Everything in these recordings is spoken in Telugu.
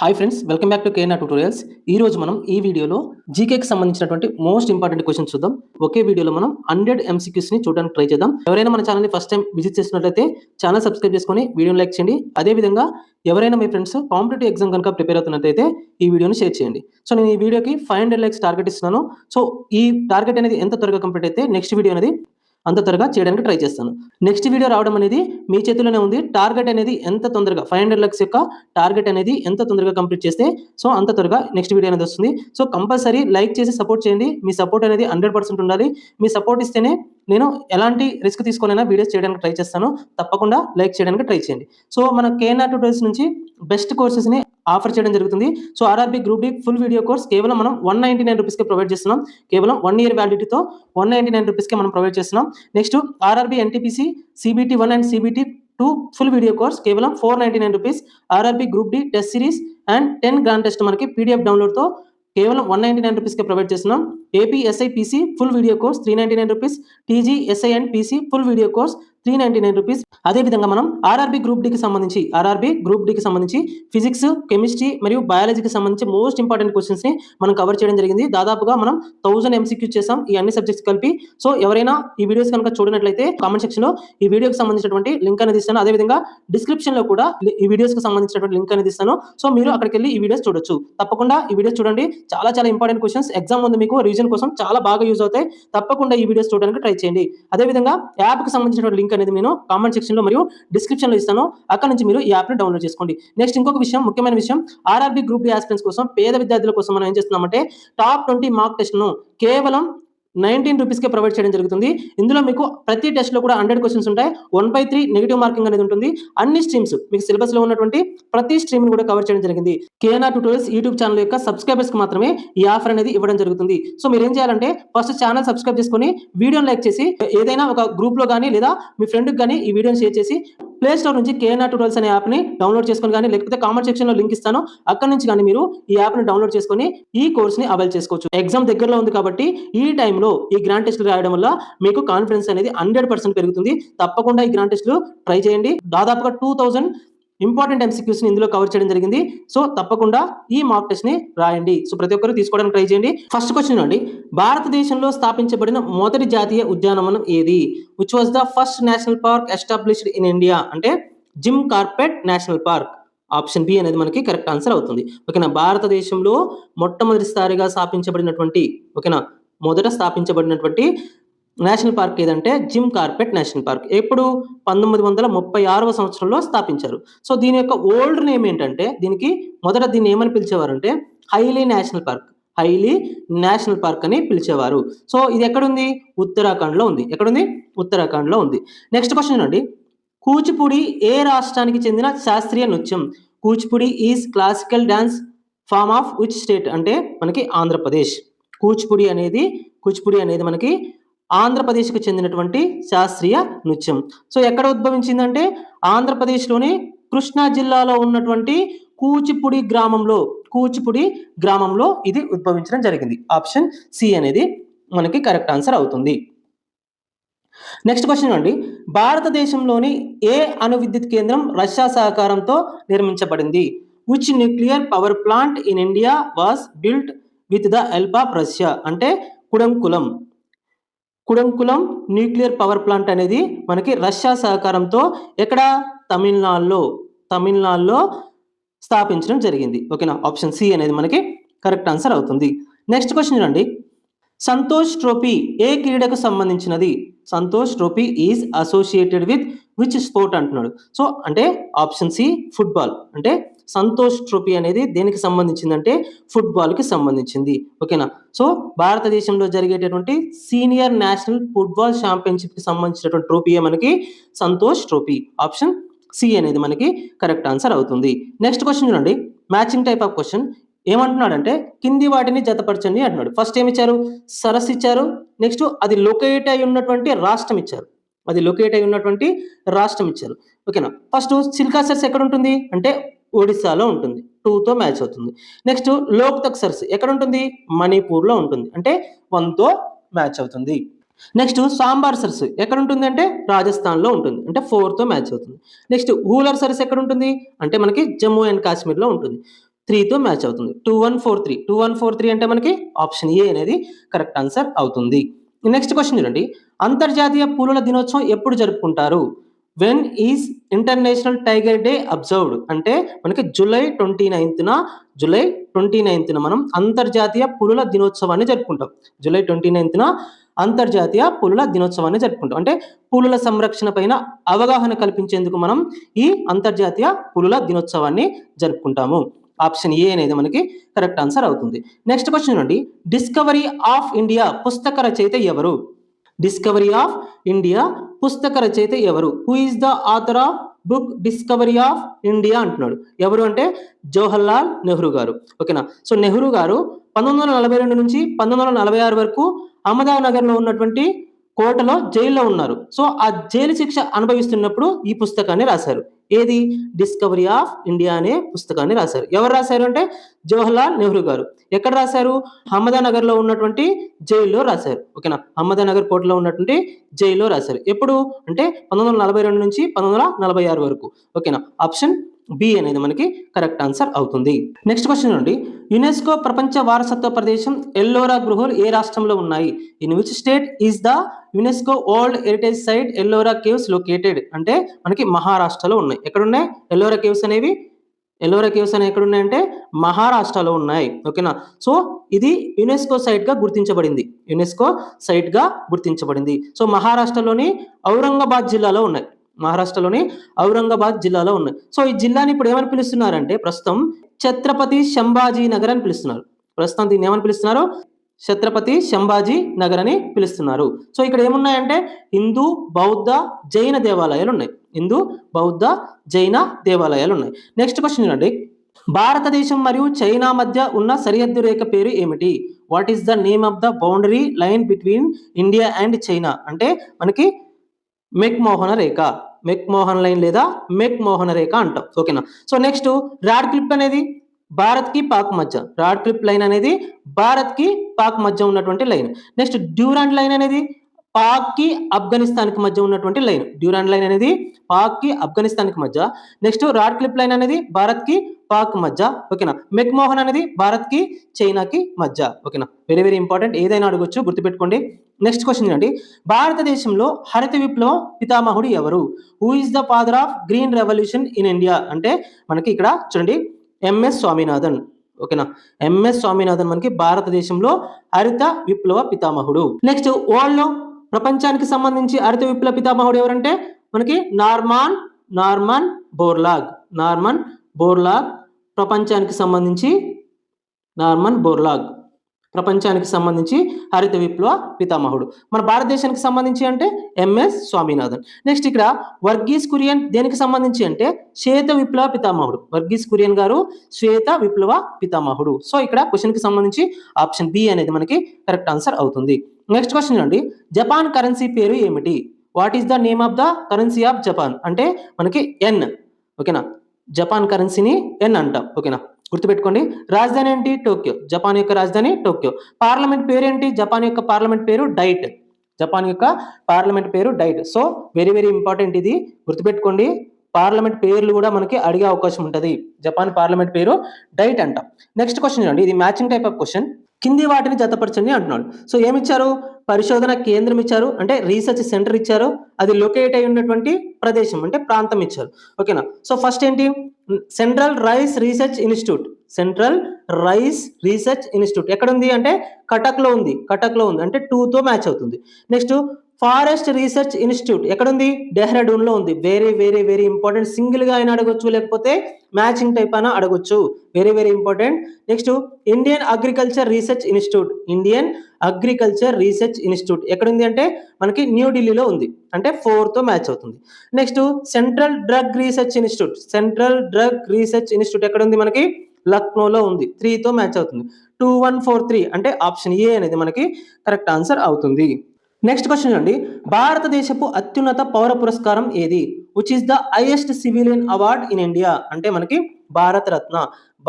Hi friends, welcome back to KNR tutorials. ఈ రోజు మనం ఈ వీడియోలో జీకేకి సంబంధించినటువంటి మోస్ట్ ఇంపార్టెంట్ క్వశ్చన్స్ చూద్దాం. ఒకే వీడియోలో మనం 100 ఎంసీక్యూస్ ని చూడడానికి ట్రై చేద్దాం. ఎవరైనా మన ఛానల్ ని ఫస్ట్ టైం విజిట్ చేసినట్లయితే ఛానల్ సబ్స్క్రైబ్ చేసుకొని వీడియోని లైక్ చేయండి. అదే విధంగా ఎవరైనా మీ ఫ్రెండ్స్ కాంపిటేటివ్ ఎగ్జామ్ కనుక ప్రిపేర్ అవుతున్నట్లయితే ఈ వీడియోని షేర్ చేయండి. సో నేను ఈ వీడియోకి 500 లైక్స్ టార్గెట్ ఇస్తున్నాను. సో ఈ టార్గెట్ అనేది ఎంత త్వరగా కంప్లీట్ అయితే నెక్స్ట్ వీడియో అనేది అంత త్వరగా చేయడానికి ట్రై చేస్తాను. నెక్స్ట్ వీడియో రావడం అనేది మీ చేతిలోనే ఉంది. టార్గెట్ అనేది ఎంత తొందరగా 500 లక్ష యొక్క టార్గెట్ అనేది ఎంత తొందరగా కంప్లీట్ చేస్తే సో అంత త్వరగా నెక్స్ట్ వీడియో అనేది వస్తుంది. సో కంపల్సరీ లైక్ చేసి సపోర్ట్ చేయండి. మీ సపోర్ట్ అనేది 100% ఉండాలి. మీ సపోర్ట్ ఇస్తేనే నేను ఎలాంటి రిస్క్ తీసుకొనైనా వీడియోస్ చేయడానికి ట్రై చేస్తాను. తప్పకుండా లైక్ చేయడానికి ట్రై చేయండి. సో మన కేఎన్ఆర్ ట్యూటోరియల్స్ నుంచి బెస్ట్ కోర్సెస్ని ఆఫర్ చేయడం జరుగుతుంది. So RRB group D full video course కేవలం మనం 199 రూపీస్కి ప్రొవైడ్ చేస్తున్నాం. కేవలం 1 ఇయర్ వ్యాలిడిటీతో 199 రూపీస్కి మనం ప్రొవైడ్ చేస్తున్నాం. Next RRB NTPC CBT 1 and CBT 2 full video course కేవలం 499 rupees. RRB group D test series and 10 grand test మనకి PDF డౌన్లోడ్తో కేవలం 199 రూపీస్కి ప్రొవైడ్ చేస్తున్నాం. AP SIPC full video course 399 rupees. TG SI and PC full video course 399 rupees. అదేవిధంగా మనం ఆర్ఆర్బీ గ్రూప్ డికి సంబంధించి ఫిజిక్స్, కెమిస్ట్రీ మరియు బయాలజీకి సంబంధించి మోస్ట్ ఇంపార్టెంట్ క్వశ్చన్స్ని మనం కవర్ చేయడం జరిగింది. దాదాపుగా మనం 1000 MCQ చేసాం ఈ అన్ని సబ్జెక్ట్స్ కలిపి. సో ఎవరైనా ఈ వీడియోస్ కనుక చూడనట్లయితే కామెంట్ సెక్షన్లో ఈ వీడియోకి సంబంధించినటువంటి లింక్ అనేది ఇస్తాను. అదేవిధంగా డిస్క్రిప్షన్లో కూడా ఈ వీడియోస్కి సంబంధించినటువంటి లింక్ అనేది ఇస్తాను. సో మీరు అక్కడికి వెళ్ళి ఈ వీడియోస్ చూడొచ్చు. తప్పకుండా ఈ వీడియోస్ చూడండి. చాలా ఇంపార్టెంట్ క్వశ్చన్స్ ఎగ్జామ్ ముందు మీకు రివిజన్ కోసం చాలా బాగా యూజ్ అవుతాయి. తప్పకుండా ఈ వీడియోస్ చూడడానికి ట్రై చేయండి. అదేవిధంగా యాప్కి సంబంధించినటువంటి లింక్ అనేది నేను కామెంట్ సెక్షన్లో మరియు డిస్క్రిప్షన్లో ఇస్తాను. అక్కడ నుంచి మీరు ఈ యాప్ని డౌన్లోడ్ చేసుకోండి. నెక్స్ట్ ఇంకొక విషయం, ముఖ్యమైన విషయం, ఆర్ఆర్బీ గ్రూప్ డి ఆస్పిరెంట్స్ కోసం, పేద విద్యార్థుల కోసం మనం ఏం చేస్తున్నామంటే టాప్ 20 మార్క్ టెస్ట్ను కేవలం 19 రూపీస్కే ప్రొవైడ్ చేయడం జరుగుతుంది. ఇందులో మీకు ప్రతి టెస్ట్లో కూడా 100 క్వశ్చన్స్ ఉంటాయి. 1/3 నెగిటివ్ మార్కింగ్ అనేది ఉంటుంది. అన్ని స్ట్రీమ్స్ మీకు సిలబస్లో ఉన్నటువంటి ప్రతి స్ట్రీమ్ని కూడా కవర్ చేయడం జరిగింది. కేఎన్ఆర్ ట్యూటోరియల్స్ యూట్యూబ్ ఛానల్ యొక్క సబ్స్క్రైబర్స్కి మాత్రమే ఈ ఆఫర్ అనేది ఇవ్వడం జరుగుతుంది. సో మీరు ఏం చేయాలంటే ఫస్ట్ ఛానల్ సబ్స్క్రైబ్ చేసుకొని వీడియోని లైక్ చేసి ఏదైనా ఒక గ్రూప్లో కానీ లేదా మీ ఫ్రెండ్కి కానీ ఈ వీడియోని షేర్ చేసి ప్లే స్టోర్ నుంచి కేఎన్ఆర్ ట్యూటోరియల్స్ అనే యాప్ని డౌన్లోడ్ చేసుకొని కానీ లేకపోతే కామెంట్ సెక్షన్లో లింక్ ఇస్తాను. అక్కడ నుంచి కానీ మీరు ఈ యాప్ని డౌన్లోడ్ చేసుకొని ఈ కోర్స్ని అవైల్ చేసుకోవచ్చు. ఎగ్జామ్ దగ్గరలో ఉంది కాబట్టి ఈ టైంలో ఈ గ్రాండ్ టెస్ట్లు రాయడం వల్ల మీకు కాన్ఫిడెన్స్ అనేది 100% పెరుగుతుంది. తప్పకుండా ఈ గ్రాండ్ టెస్ట్లు ట్రై చేయండి. దాదాపుగా 2000 ఇంపార్టెంట్ MCQs ని ఇందులో కవర్ చేయడం జరిగింది. సో తప్పకుండా ఈ మాక్ టెస్ట్ ని రాయండి. సో ప్రతి ఒక్కరు తీసుకోవడానికి ట్రై చేయండి. ఫస్ట్ క్వశ్చన్ అండి, భారతదేశంలో స్థాపించబడిన మొదటి జాతీయ ఉద్యానవనం ఏది? Which was the first national park established in India? అంటే Jim Corbett national park. Option B అనేది మనకి కరెక్ట్ ఆన్సర్ అవుతుంది. ఓకేనా, భారతదేశంలో మొట్టమొదటిసారిగా స్థాపించబడినటువంటి నేషనల్ పార్క్ ఏదంటే జిమ్ కార్పెట్ నేషనల్ పార్క్. ఎప్పుడు? 1936వ సంవత్సరంలో స్థాపించారు. సో దీని యొక్క ఓల్డ్ నేమ్ ఏంటంటే, దీన్ని ఏమని పిలిచేవారంటే హైలీ నేషనల్ పార్క్ అని పిలిచేవారు. సో ఇది ఎక్కడుంది? ఉత్తరాఖండ్లో ఉంది. ఎక్కడుంది? ఉత్తరాఖండ్లో ఉంది. నెక్స్ట్ క్వశ్చన్ అండి, కూచిపూడి ఏ రాష్ట్రానికి చెందిన శాస్త్రీయ నృత్యం? Kuchipudi is classical dance form of which state? అంటే మనకి ఆంధ్రప్రదేశ్. కూచిపూడి అనేది మనకి ఆంధ్రప్రదేశ్కి చెందినటువంటి శాస్త్రీయ నృత్యం. సో ఎక్కడ ఉద్భవించిందంటే ఆంధ్రప్రదేశ్లోని కృష్ణా జిల్లాలో ఉన్నటువంటి కూచిపూడి గ్రామంలో ఇది ఉద్భవించడం జరిగింది. ఆప్షన్ సి అనేది మనకి కరెక్ట్ ఆన్సర్ అవుతుంది. నెక్స్ట్ క్వశ్చన్ అండి, భారతదేశంలోని ఏ అణు విద్యుత్ కేంద్రం రష్యా సహకారంతో నిర్మించబడింది? Which nuclear power plant in India was built with the help of Russia? అంటే కుడంకులం న్యూక్లియర్ పవర్ ప్లాంట్ అనేది మనకి రష్యా సహకారంతో ఎక్కడ? తమిళనాడులో స్థాపించడం జరిగింది. ఓకేనా, ఆప్షన్ సి అనేది మనకి కరెక్ట్ ఆన్సర్ అవుతుంది. నెక్స్ట్ క్వశ్చన్ అండి, సంతోష్ ట్రోఫీ ఏ క్రీడకు సంబంధించినది? Santosh trophy is associated with which sport అంటున్నాడు. సో అంటే ఆప్షన్ సి ఫుట్బాల్. అంటే సంతోష్ ట్రోఫీ అనేది దేనికి సంబంధించిందంటే ఫుట్బాల్కి సంబంధించింది. ఓకేనా, సో భారతదేశంలో జరిగేటటువంటి సీనియర్ నేషనల్ ఫుట్బాల్ ఛాంపియన్షిప్కి సంబంధించినటువంటి ట్రోఫీయే మనకి సంతోష్ ట్రోఫీ. ఆప్షన్ సి అనేది మనకి కరెక్ట్ ఆన్సర్ అవుతుంది. నెక్స్ట్ క్వశ్చన్ చూడండి, మ్యాచింగ్ టైప్ ఆఫ్ క్వశ్చన్. ఏమంటున్నాడంటే కింది వాటిని జతపరచండి అంటున్నాడు. ఫస్ట్ ఏమి ఇచ్చారు? సరస్సు ఇచ్చారు. నెక్స్ట్ అది లొకేట్ అయి ఉన్నటువంటి రాష్ట్రం ఇచ్చారు. ఓకేనా, ఫస్ట్ చిల్కా సరస్సు ఎక్కడ ఉంటుంది అంటే ఒడిస్సాలో ఉంటుంది. 2తో మ్యాచ్ అవుతుంది. నెక్స్ట్ లోక్తక్ సరస్సు ఎక్కడ ఉంటుంది? మణిపూర్లో ఉంటుంది. అంటే 1తో మ్యాచ్ అవుతుంది. నెక్స్ట్ సాంబార్ సరస్సు ఎక్కడ ఉంటుంది అంటే రాజస్థాన్లో ఉంటుంది. అంటే 4తో మ్యాచ్ అవుతుంది. నెక్స్ట్ హూలర్ సరస్సు ఎక్కడ ఉంటుంది అంటే మనకి జమ్మూ అండ్ కాశ్మీర్లో ఉంటుంది. 3తో మ్యాచ్ అవుతుంది. 2143 అంటే మనకి ఆప్షన్ ఏ అనేది కరెక్ట్ ఆన్సర్ అవుతుంది. నెక్స్ట్ క్వశ్చన్ చూడండి, అంతర్జాతీయ పులుల దినోత్సవం ఎప్పుడు జరుపుకుంటారు? When is international tiger day observed అంటే మనకి జూలై 29న మనం అంతర్జాతీయ పులుల దినోత్సవాన్ని జరుపుకుంటాం. జూలై 29న అంతర్జాతీయ పులుల దినోత్సవాన్ని జరుపుకుంటాం. అంటే పులుల సంరక్షణ పైన అవగాహన కల్పించేందుకు మనం ఈ అంతర్జాతీయ పులుల దినోత్సవాన్ని జరుపుకుంటాము. ఆప్షన్ ఏ అనేది మనకి కరెక్ట్ ఆన్సర్ అవుతుంది. నెక్స్ట్ క్వశ్చన్ చూడండి, డిస్కవరీ ఆఫ్ ఇండియా పుస్తక రచయిత ఎవరు? డిస్కవరీ ఆఫ్ ఇండియా పుస్తక రచయిత ఎవరు? Who is the author of book discovery of India అంటున్నాడు. ఎవరు అంటే జవహర్లాల్ నెహ్రూ గారు. ఓకేనా. సో నెహ్రూ గారు 1942 నుంచి 1946 వరకు అహ్మదానగర్లో ఉన్నటువంటి కోటలో జైల్లో ఉన్నారు. సో ఆ జైలు శిక్ష అనుభవిస్తున్నప్పుడు ఈ పుస్తకాన్ని రాశారు. ఏది? డిస్కవరీ ఆఫ్ ఇండియా అనే పుస్తకాన్ని రాశారు. ఎవరు రాశారు అంటే జవహర్లాల్ నెహ్రూ గారు. ఎక్కడ రాశారు? అహ్మదానగర్లో ఉన్నటువంటి జైల్లో రాశారు. ఓకేనా. అహ్మదానగర్ కోటలో ఉన్నటువంటి జైల్లో రాశారు. ఎప్పుడు అంటే 1942 నుంచి 1946 వరకు. ఓకేనా. ఆప్షన్ బి అనేది మనకి కరెక్ట్ ఆన్సర్ అవుతుంది. నెక్స్ట్ క్వశ్చన్ అండి, యునెస్కో ప్రపంచ వారసత్వ ప్రదేశం ఎల్లోరా గుహలు ఏ రాష్ట్రంలో ఉన్నాయి? In which state is the UNESCO world heritage site Ellora caves located అంటే మనకి మహారాష్ట్రలో ఉన్నాయి. ఎక్కడ ఉన్నాయి ఎల్లోరా కేవ్స్ అనేవి? ఎల్లోరా కేవ్స్ అనేవి ఎక్కడ ఉన్నాయంటే మహారాష్ట్రలో ఉన్నాయి. ఓకేనా. సో ఇది యునెస్కో సైట్ గా గుర్తించబడింది. యునెస్కో సైట్ గా గుర్తించబడింది. సో మహారాష్ట్రలోని ఔరంగాబాద్ జిల్లాలో ఉన్నాయి. మహారాష్ట్రలోని ఔరంగాబాద్ జిల్లాలో ఉన్నాయి. సో ఈ జిల్లాని ఇప్పుడు ఏమని పిలుస్తున్నారంటే ప్రస్తుతం ఛత్రపతి సంభాజీ నగర్ అని పిలుస్తున్నారు. ప్రస్తుతం దీన్ని ఏమని పిలుస్తున్నారు? ఛత్రపతి సంభాజీ నగర్ అని పిలుస్తున్నారు. సో ఇక్కడ ఏమున్నాయంటే హిందూ, బౌద్ధ, జైన దేవాలయాలు ఉన్నాయి. హిందూ, బౌద్ధ, జైన దేవాలయాలు ఉన్నాయి. నెక్స్ట్ క్వశ్చన్ చూడండి, భారతదేశం మరియు చైనా మధ్య ఉన్న సరిహద్దు రేఖ పేరు ఏమిటి? What is the name of the boundary line between India and China అంటే మనకి మెక్మోహన రేఖ, మెక్మోహన్ లైన్ లేదా మెక్మోహన రేఖ అంటాం. ఓకేనా. సో నెక్స్ట్ రాడ్ క్లిప్ అనేది భారత్ కి పాక్ మధ్య, రాడ్ క్లిప్ లైన్ అనేది భారత్ కి పాక్ మధ్య ఉన్నటువంటి లైన్. నెక్స్ట్ డ్యూరాండ్ లైన్ అనేది పాక్ కి ఆఫ్ఘనిస్తాన్ కి మధ్య ఉన్నటువంటి లైన్. డ్యూరాండ్ లైన్ అనేది పాక్ కి ఆఫ్ఘనిస్తాన్ కి మధ్య. నెక్స్ట్ రాడ్ క్లిప్ లైన్ అనేది భారత్ కి పాక్ మధ్య. ఓకేనా. మెక్మోహన్ అనేది భారత్ కి చైనాకి మధ్య. ఓకేనా. వెరీ వెరీ ఇంపార్టెంట్, ఏదైనా అడగొచ్చు, గుర్తుపెట్టుకోండి. నెక్స్ట్ క్వశ్చన్ అండి, భారతదేశంలో హరిత విప్లవ పితామహుడు ఎవరు? Who is the father of green revolution in India అంటే మనకి ఇక్కడ చూడండి ఎంఎస్ స్వామినాథన్. ఓకేనా. ఎంఎస్ స్వామినాథన్ మనకి భారతదేశంలో హరిత విప్లవ పితామహుడు. నెక్స్ట్ వరల్డ్ లో ప్రపంచానికి సంబంధించి హరిత విప్లవ పితామహుడు ఎవరంటే మనకి నార్మన్ బోర్లాగ్. నార్మన్ బోర్లాగ్ ప్రపంచానికి సంబంధించి ప్రపంచానికి సంబంధించి హరిత విప్లవ పితామహుడు. మన భారతదేశానికి సంబంధించి అంటే ఎంఎస్ స్వామినాథన్. నెక్స్ట్ ఇక్కడ వర్గీస్ కురియన్ దేనికి సంబంధించి అంటే శ్వేత విప్లవ పితామహుడు. వర్గీస్ కురియన్ గారు శ్వేత విప్లవ పితామహుడు. సో ఇక్కడ క్వశ్చన్ కి సంబంధించి ఆప్షన్ బి అనేది మనకి కరెక్ట్ ఆన్సర్ అవుతుంది. నెక్స్ట్ క్వశ్చన్ అండి, జపాన్ కరెన్సీ పేరు ఏమిటి? What is the name of the currency of Japan అంటే మనకి ఎన్. ఓకేనా. జపాన్ కరెన్సీని ఎన్ అంటాం. ఓకేనా. గుర్తుపెట్టుకోండి. రాజధాని ఏంటి? టోక్యో. జపాన్ యొక్క రాజధాని టోక్యో. పార్లమెంట్ పేరు ఏంటి? జపాన్ యొక్క పార్లమెంట్ పేరు డైట్. జపాన్ యొక్క పార్లమెంట్ పేరు diet. So very very important, ఇది గుర్తుపెట్టుకోండి. పార్లమెంట్ పేర్లు కూడా మనకి అడిగే అవకాశం ఉంటుంది. జపాన్ పార్లమెంట్ పేరు డైట్ అంటాం. నెక్స్ట్ క్వశ్చన్ చూడండి, ఇది మ్యాచింగ్ టైప్ ఆఫ్ క్వశ్చన్. కింది వాటిని జతపరచండి అంటున్నాడు. సో ఏమిచ్చారు? పరిశోధన కేంద్రం ఇచ్చారు, అంటే రీసెర్చ్ సెంటర్ ఇచ్చారు, అది లొకేట్ అయి ఉన్నటువంటి ప్రదేశం అంటే ప్రాంతం ఇచ్చారు. ఓకేనా. సో ఫస్ట్ ఏంటి? Central rice research institute. Central rice research institute ఎక్కడ ఉంది అంటే కటక్ లో ఉంది. అంటే 2తో మ్యాచ్ అవుతుంది. నెక్స్ట్ ఫారెస్ట్ రీసెర్చ్ ఇన్స్టిట్యూట్ ఎక్కడ ఉంది? డెహ్రాడూన్ లో ఉంది. Very very very important, single గా అయినా అడగొచ్చు, లేకపోతే మ్యాచింగ్ టైప్ అయినా అడగొచ్చు. Very very important. Next Indian agriculture research institute. Indian agriculture research institute ఎక్కడ ఉంది అంటే మనకి న్యూఢిల్లీలో ఉంది. అంటే 4తో మ్యాచ్ అవుతుంది. Next central drug research institute. Central drug research institute ఎక్కడ ఉంది? మనకి లక్నోలో ఉంది. 3తో మ్యాచ్ అవుతుంది. 2143 అంటే ఆప్షన్ ఏ అనేది మనకి కరెక్ట్ ఆన్సర్ అవుతుంది. నెక్స్ట్ క్వశ్చన్ అండి, భారతదేశపు అత్యున్నత పౌర పురస్కారం ఏది? Which is the highest civilian award in India అంటే మనకి భారతరత్న.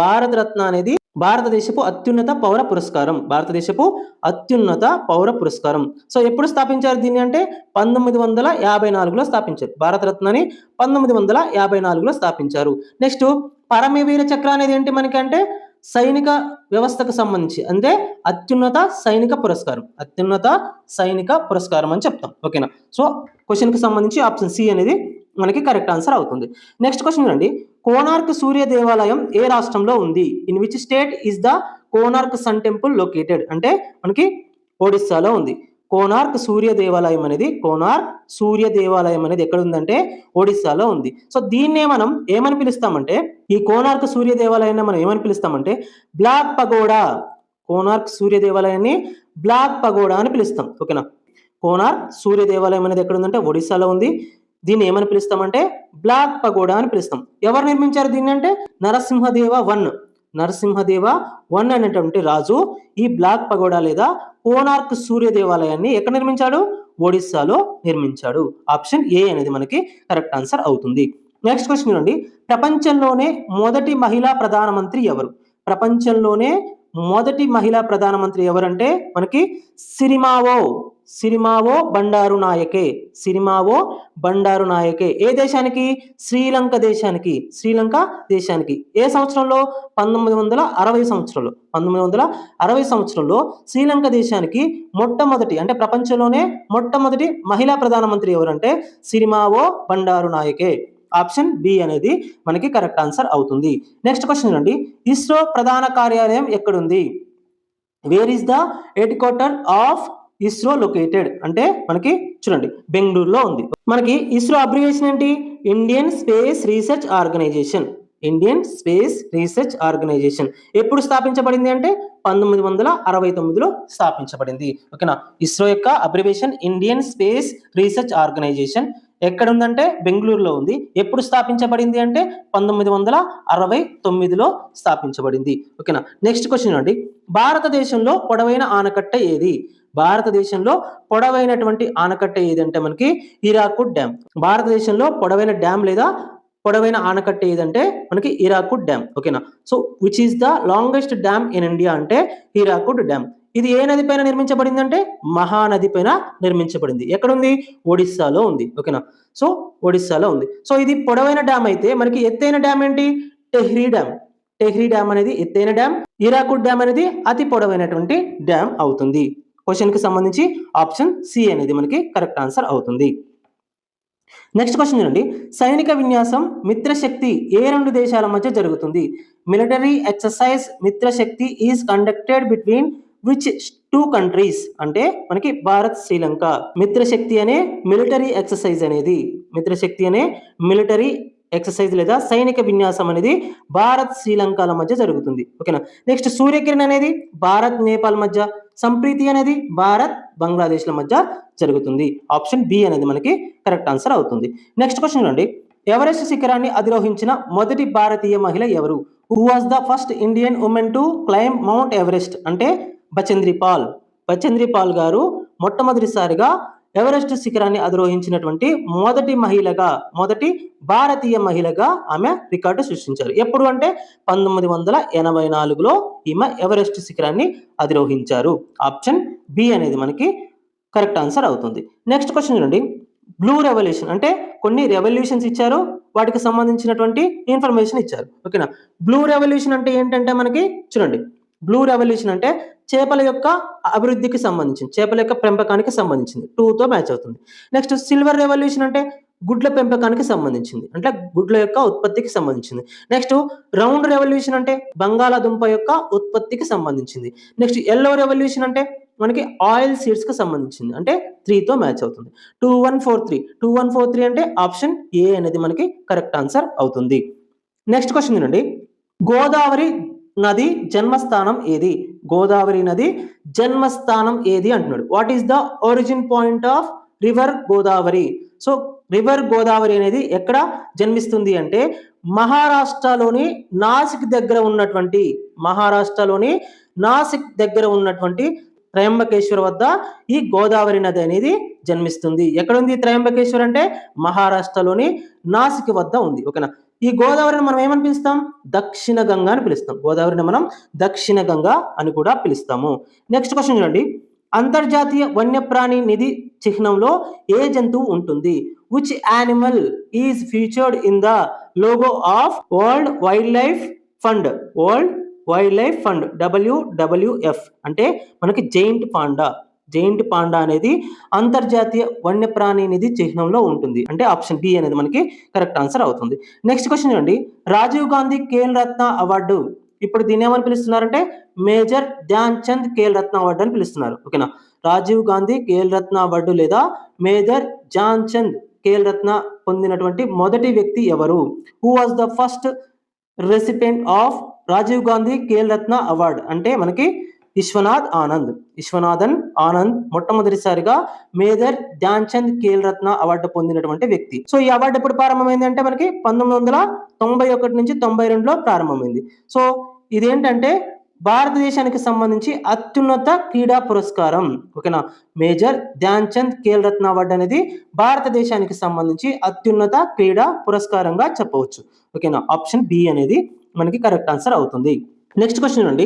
భారతరత్న అనేది భారతదేశపు అత్యున్నత పౌర పురస్కారం. భారతదేశపు అత్యున్నత పౌర పురస్కారం. సో ఎప్పుడు స్థాపించారు దీన్ని అంటే 1954లో స్థాపించారు. భారతరత్నని 1954లో స్థాపించారు. నెక్స్ట్ పరమవీర చక్ర అనేది ఏంటి మనకి అంటే సైనిక వ్యవస్థకు సంబంధించి అంటే అత్యున్నత సైనిక పురస్కారం అని చెప్తాం. ఓకేనా. సో క్వశ్చన్ కి సంబంధించి ఆప్షన్ సి అనేది మనకి కరెక్ట్ ఆన్సర్ అవుతుంది. నెక్స్ట్ క్వశ్చన్ చూడండి, కోనార్క్ సూర్య దేవాలయం ఏ రాష్ట్రంలో ఉంది? In which state is the Konark sun temple located? అంటే మనకి ఒడిస్సాలో ఉంది. కోనార్క్ సూర్య దేవాలయం అనేది ఎక్కడ ఉందంటే ఒడిస్సాలో ఉంది. సో దీన్నే మనం ఏమని పిలుస్తామంటే, ఈ కోనార్క్ సూర్య దేవాలయాన్ని మనం ఏమని పిలుస్తామంటే బ్లాక్ పగోడా. కోనార్క్ సూర్య దేవాలయాన్ని బ్లాక్ పగోడా అని పిలుస్తాం. ఓకేనా. కోనార్క్ సూర్య దేవాలయం అనేది ఎక్కడ ఉందంటే ఒడిస్సాలో ఉంది. దీన్ని ఏమని పిలుస్తామంటే బ్లాక్ పగోడా అని పిలుస్తాం. ఎవరు నిర్మించారు దీన్ని అంటే నరసింహదేవ వన్ అనేటువంటి రాజు ఈ బ్లాక్ పగోడా లేదా కోనార్క్ సూర్య దేవాలయాన్ని ఎక్కడ నిర్మించాడు? ఒడిస్సాలో నిర్మించాడు. ఆప్షన్ ఏ అనేది మనకి కరెక్ట్ ఆన్సర్ అవుతుంది. నెక్స్ట్ క్వశ్చన్ చూడండి, ప్రపంచంలోనే మొదటి మహిళా ప్రధానమంత్రి ఎవరు? ప్రపంచంలోనే మొదటి మహిళా ప్రధానమంత్రి ఎవరంటే మనకి సిరిమావో బండారు నాయకే. ఏ దేశానికి? శ్రీలంక దేశానికి. ఏ సంవత్సరంలో? 1960 సంవత్సరంలో శ్రీలంక దేశానికి మొట్టమొదటి అంటే ప్రపంచంలోనే మొట్టమొదటి మహిళా ప్రధానమంత్రి ఎవరంటే Sirimavo Bandaranaike. Option B అనేది మనకి కరెక్ట్ ఆన్సర్ అవుతుంది. నెక్స్ట్ క్వశ్చన్ చూడండి, ఇస్రో ప్రధాన కార్యాలయం ఎక్కడుంది? Where is the head quarter of ISRO located? అంటే మనకి చూడండి బెంగళూరులో ఉంది. మనకి ఇస్రో అబ్రివేషన్ ఏంటి? Indian space research organisation. ఎప్పుడు స్థాపించబడింది అంటే 1969లో స్థాపించబడింది. ఓకేనా. ఇస్రో యొక్క abbreviation Indian space research organisation. ఎక్కడ ఉందంటే బెంగళూరులో ఉంది. ఎప్పుడు స్థాపించబడింది అంటే 1969లో స్థాపించబడింది. ఓకేనా. నెక్స్ట్ క్వశ్చన్ అండి, భారతదేశంలో పొడవైన ఆనకట్ట ఏది? భారతదేశంలో పొడవైనటువంటి ఆనకట్ట ఏదంటే మనకి హీరాకుడ్ డ్యామ్. భారతదేశంలో పొడవైన డ్యామ్ లేదా పొడవైన ఆనకట్ట ఏదంటే మనకి హీరాకుడ్ డ్యామ్. ఓకేనా. So which is the longest dam in India అంటే హీరాకుడ్ డ్యామ్. ఇది ఏ నది పైన నిర్మించబడింది అంటే మహానది పైన నిర్మించబడింది. ఎక్కడుంది? ఒడిస్సాలో ఉంది. ఓకేనా. సో ఒడిస్సాలో ఉంది. సో ఇది పొడవైన డ్యామ్ అయితే మనకి ఎత్తైన డ్యామ్ ఏంటి? టెహ్రీ డ్యామ్ అనేది ఎత్తైన డ్యామ్. హీరాకుడ్ డ్యామ్ అనేది అతి పొడవైనటువంటి డ్యామ్ అవుతుంది. క్వశ్చన్ కి సంబంధించి ఆప్షన్ సి అనేది మనకి కరెక్ట్ ఆన్సర్ అవుతుంది. నెక్స్ట్ క్వశ్చన్ చూడండి, సైనిక విన్యాసం మిత్రశక్తి ఏ రెండు దేశాల మధ్య జరుగుతుంది? Military exercise Mitra Shakti is conducted between which two countries? అంటే మనకి భారత్ శ్రీలంక. మిత్రశక్తి అనే మిలిటరీ ఎక్సర్సైజ్ లేదా సైనిక విన్యాసం అనేది భారత్ శ్రీలంకల మధ్య జరుగుతుంది. ఓకేనా. నెక్స్ట్ సూర్యకిరణ్ అనేది భారత్ నేపాల్ మధ్య, సంప్రీతి అనేది భారత్ బంగ్లాదేశ్ల మధ్య జరుగుతుంది. ఆప్షన్ బి అనేది మనకి కరెక్ట్ ఆన్సర్ అవుతుంది. నెక్స్ట్ క్వశ్చన్ చూడండి, ఎవరెస్ట్ శిఖరాన్ని అధిరోహించిన మొదటి భారతీయ మహిళ ఎవరు? Who was the first Indian woman to claim mount Everest? అంటే బచేంద్రి పాల్ గారు మొట్టమొదటిసారిగా ఎవరెస్ట్ శిఖరాన్ని అధిరోహించినటువంటి మొదటి భారతీయ మహిళగా ఆమె రికార్డు సృష్టించారు. ఎప్పుడు అంటే 1984లో ఈమె ఎవరెస్ట్ శిఖరాన్ని అధిరోహించారు. ఆప్షన్ బి అనేది మనకి కరెక్ట్ ఆన్సర్ అవుతుంది. నెక్స్ట్ క్వశ్చన్ చూడండి, బ్లూ రెవల్యూషన్ అంటే కొన్ని రెవల్యూషన్స్ ఇచ్చారు, వాటికి సంబంధించినటువంటి ఇన్ఫర్మేషన్ ఇచ్చారు. ఓకేనా. బ్లూ రెవల్యూషన్ అంటే ఏంటంటే మనకి చూడండి, బ్లూ రెవల్యూషన్ అంటే చేపల యొక్క అభివృద్ధికి సంబంధించింది, చేపల యొక్క పెంపకానికి సంబంధించింది. 2తో మ్యాచ్ అవుతుంది. నెక్స్ట్ సిల్వర్ రెవల్యూషన్ అంటే గుడ్ల పెంపకానికి సంబంధించింది, అంటే గుడ్ల యొక్క ఉత్పత్తికి సంబంధించింది. నెక్స్ట్ రౌండ్ రెవల్యూషన్ అంటే బంగాళాదుంప యొక్క ఉత్పత్తికి సంబంధించింది. నెక్స్ట్ ఎల్లో రెవల్యూషన్ అంటే మనకి ఆయిల్ సీడ్స్ కి సంబంధించింది, అంటే 3తో మ్యాచ్ అవుతుంది. 2143 అంటే ఆప్షన్ ఏ అనేది మనకి కరెక్ట్ ఆన్సర్ అవుతుంది. నెక్స్ట్ క్వశ్చన్ చూడండి, గోదావరి నది జన్మస్థానం ఏది అంటున్నాడు. What is the origin point of river Godavari? So river Godavari అనేది ఎక్కడ జన్మిస్తుంది అంటే మహారాష్ట్రలోని నాసిక్ దగ్గర ఉన్నటువంటి త్రయంబకేశ్వర్ వద్ద ఈ గోదావరి నది అనేది జన్మిస్తుంది. ఎక్కడ ఉంది త్రయంబకేశ్వర్ అంటే మహారాష్ట్రలోని నాసిక్ వద్ద ఉంది. ఓకేనా. ఈ గోదావరిని మనం ఏమని పిలుస్తాం? దక్షిణ గంగా అని పిలుస్తాం. గోదావరిని మనం దక్షిణ గంగా అని కూడా పిలుస్తాము. నెక్స్ట్ క్వశ్చన్ చూడండి, అంతర్జాతీయ వన్యప్రాణి నిధి చిహ్నంలో ఏ జంతువు ఉంటుంది? Which animal is featured in the logo of world wild life fund? World wild life fund, WWF. అంటే మనకి జైంట్ పాండా అనేది అంతర్జాతీయ వన్యప్రాణి నిధి చిహ్నంలో ఉంటుంది. అంటే ఆప్షన్ బి అనేది మనకి కరెక్ట్ ఆన్సర్ అవుతుంది. నెక్స్ట్ క్వశ్చన్ చూడండి, రాజీవ్ గాంధీ ఖేల్ రత్న అవార్డు, ఇప్పుడు దీన్ని ఏమని పిలుస్తున్నారంటే మేజర్ ధ్యాన్ చంద్ ఖేల్ రత్న అవార్డు అని పిలుస్తున్నారు. ఓకేనా, రాజీవ్ గాంధీ ఖేల్ రత్న అవార్డు లేదా మేజర్ ధ్యాన్ చంద్ ఖేల్ రత్న పొందినటువంటి మొదటి వ్యక్తి ఎవరు? Who was the first recipient of Rajiv Gandhi Khel Ratna award? అంటే మనకి విశ్వనాథన్ ఆనంద్ మొట్టమొదటిసారిగా మేజర్ ధ్యాన్ చంద్ ఖేల్ రత్న అవార్డు పొందినటువంటి వ్యక్తి. సో ఈ అవార్డు ఎప్పుడు ప్రారంభమైంది అంటే మనకి 1991 నుంచి 92లో ప్రారంభమైంది. సో ఇదేంటంటే భారతదేశానికి సంబంధించి అత్యున్నత క్రీడా పురస్కారం. ఓకేనా, మేజర్ ధ్యాన్ చంద్ ఖేల్ రత్న అవార్డు అనేది భారతదేశానికి సంబంధించి అత్యున్నత క్రీడా పురస్కారంగా చెప్పవచ్చు. ఓకేనా, ఆప్షన్ బి అనేది మనకి కరెక్ట్ ఆన్సర్ అవుతుంది. నెక్స్ట్ క్వశ్చన్ అండి,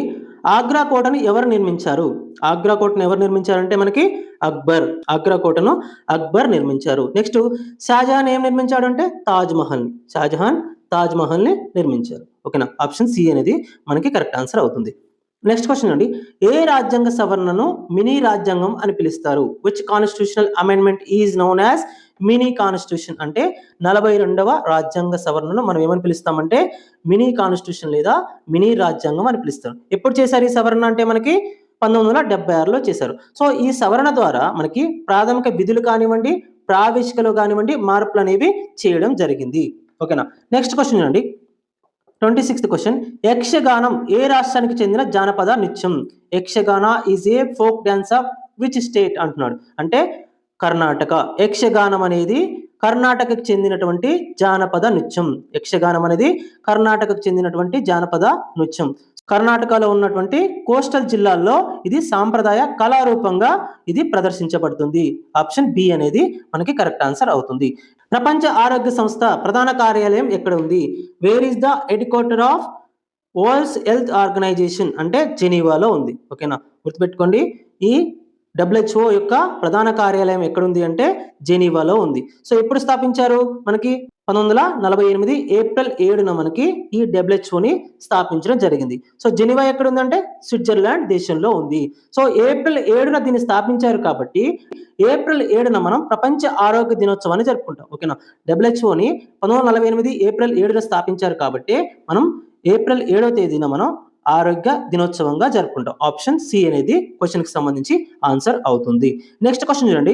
ఆగ్రా కోటను ఎవరు నిర్మించారు? ఆగ్రా కోటను ఎవరు నిర్మించారంటే మనకి అక్బర్. ఆగ్రా కోటను అక్బర్ నిర్మించారు. నెక్స్ట్, షాజహాన్ ఏం నిర్మించాడు అంటే షాజహాన్ తాజ్ మహల్ ని నిర్మించారు. ఓకేనా, ఆప్షన్ సి అనేది మనకి కరెక్ట్ ఆన్సర్ అవుతుంది. నెక్స్ట్ క్వశ్చన్ అండి, ఏ రాజ్యాంగ సవరణను మినీ రాజ్యాంగం అని పిలుస్తారు? Which constitutional amendment is known as mini constitution? అంటే 42వ రాజ్యాంగ సవరణను మనం ఏమని పిలుస్తామంటే మినీ కాన్స్టిట్యూషన్ లేదా మినీ రాజ్యాంగం అని పిలుస్తాం. ఎప్పుడు చేశారు ఈ సవరణ అంటే మనకి 1976లో చేశారు. సో ఈ సవరణ ద్వారా మనకి ప్రాథమిక విధులు కానివ్వండి, ప్రావేశికలు కానివ్వండి, మార్పులు అనేవి చేయడం జరిగింది. ఓకేనా, నెక్స్ట్ క్వశ్చన్ అండి, 26th క్వశ్చన్, యక్షగానం ఏ రాష్ట్రానికి చెందిన జానపద నృత్యం? Yakshagana is a folk dance of which state అంటున్నాడు. అంటే కర్ణాటక. యక్షగానం అనేది కర్ణాటకకు చెందినటువంటి జానపద నృత్యం. యక్షగానం అనేది కర్ణాటకకు చెందినటువంటి జానపద నృత్యం. కర్ణాటకలో ఉన్నటువంటి కోస్టల్ జిల్లాల్లో ఇది సాంప్రదాయ కళారూపంగా ఇది ప్రదర్శించబడుతుంది. ఆప్షన్ బి అనేది మనకి కరెక్ట్ ఆన్సర్ అవుతుంది. ప్రపంచ ఆరోగ్య సంస్థ ప్రధాన కార్యాలయం ఎక్కడ ఉంది? Where is the head quarter of world health organisation? అంటే జెనీవాలో ఉంది. ఓకేనా, గుర్తుపెట్టుకోండి, ఈ WHO యొక్క ప్రధాన కార్యాలయం ఎక్కడుంది అంటే జెనీవాలో ఉంది. సో ఎప్పుడు స్థాపించారు? మనకి 1948 ఏప్రిల్ 7న మనకి ఈ WHOని స్థాపించడం జరిగింది. సో జెనీవా ఎక్కడ ఉందంటే స్విట్జర్లాండ్ దేశంలో ఉంది. సో ఏప్రిల్ 7న దీన్ని స్థాపించారు కాబట్టి ఏప్రిల్ 7న మనం ప్రపంచ ఆరోగ్య దినోత్సవాన్ని జరుపుకుంటాం. ఓకేనా, WHOని 1948 ఏప్రిల్ 7న స్థాపించారు కాబట్టి మనం ఏప్రిల్ 7వ తేదీన మనం ఆరోగ్య దినోత్సవంగా జరుపుకుంటాం. ఆప్షన్ సి అనేది క్వశ్చన్ కి సంబంధించి ఆన్సర్ అవుతుంది. నెక్స్ట్ క్వశ్చన్ చూడండి,